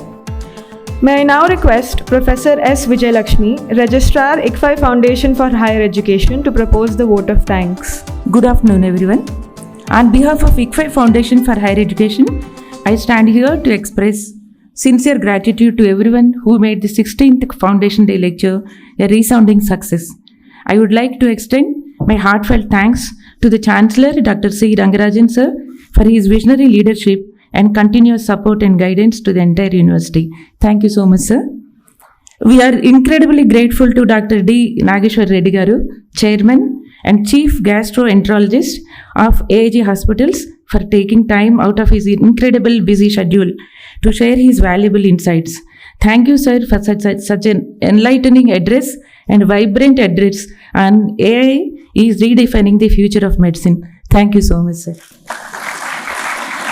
May I now request Professor S. Vijayalakshmi, Registrar, ICFAI Foundation for Higher Education, to propose the vote of thanks. Good afternoon, everyone. On behalf of ICFAI Foundation for Higher Education, I stand here to express sincere gratitude to everyone who made the 16th Foundation Day lecture a resounding success. I would like to extend my heartfelt thanks to the Chancellor, Dr. C. Rangarajan sir, for his visionary leadership and continuous support and guidance to the entire university. Thank you so much, sir. We are incredibly grateful to Dr. D. Nageshwar Reddy garu, Chairman and Chief Gastroenterologist of AIG Hospitals, for taking time out of his incredible busy schedule to share his valuable insights. Thank you, sir, for such an enlightening address and vibrant address on AI is redefining the future of medicine. Thank you so much, sir.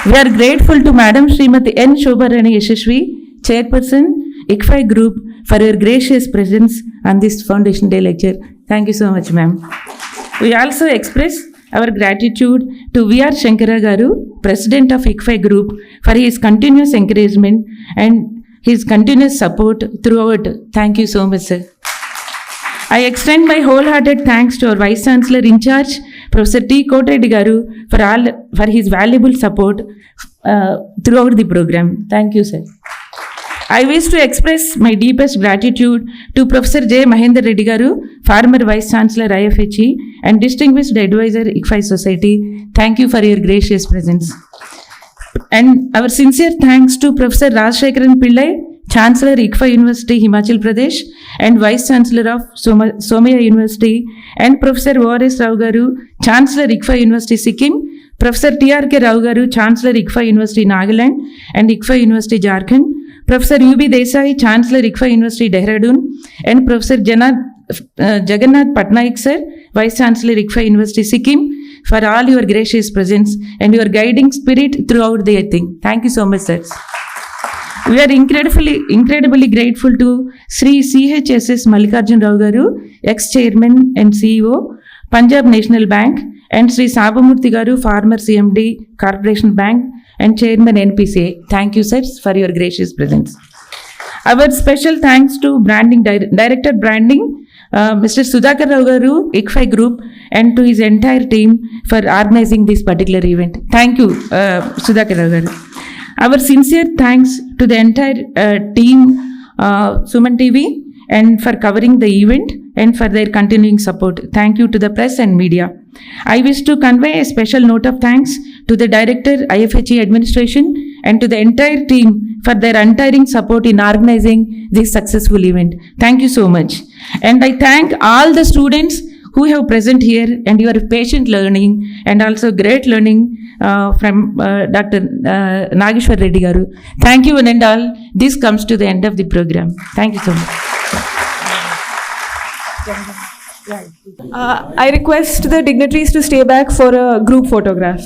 We are grateful to Madam Srimati N. Shobarani Yashasvi, Chairperson, ICFAI Group, for your gracious presence on this Foundation Day lecture. Thank you so much, ma'am. We also express our gratitude to V.R. Shankara Garu, President of ICFAI Group, for his continuous encouragement and his continuous support throughout. Thank you so much, sir. I extend my wholehearted thanks to our Vice Chancellor in charge, Professor T. Kotreddy Garu, for his valuable support throughout the program. Thank you, sir. I wish to express my deepest gratitude to Professor J. Mahendra Reddy Garu, former Vice Chancellor IFHE and Distinguished Advisor ICFAI Society. Thank you for your gracious presence. And our sincere thanks to Professor Rajshekaran Pillai, Chancellor ICFAI University Himachal Pradesh and Vice Chancellor of Somaya University, and Professor O.R.S. Rao Garu, Chancellor ICFAI University Sikkim, Professor T.R.K. Rao Garu, Chancellor ICFAI University Nagaland and ICFAI University Jharkhand, Professor U.B. Desai, Chancellor ICFAI University Dehradun, and Professor Jagannath Patnaik sir, Vice Chancellor ICFAI University Sikkim, for all your gracious presence and your guiding spirit throughout the thing. Thank you so much, sir. We are incredibly grateful to Sri CHSS Mallikarjun Rao Garu, ex-chairman and CEO, Punjab National Bank, and Sri Sabamurthy Garu, former CMD, Corporation Bank, and Chairman NPCA. Thank you, sir, for your gracious presence. Our special thanks to Director Branding, Mr. Sudhakar Rao Garu, ICFAI Group, and to his entire team for organizing this particular event. Thank you, Sudhakar Rao Garu. Our sincere thanks to the entire team, Suman TV, and for covering the event and for their continuing support. Thank you to the press and media. I wish to convey a special note of thanks to the Director, IFHE Administration, and to the entire team for their untiring support in organizing this successful event. Thank you so much. And I thank all the students who have present here and your patient learning and also great learning from Dr. Nageshwar Reddy Garu. Thank you one and all. This comes to the end of the program. Thank you so much. I request the dignitaries to stay back for a group photograph.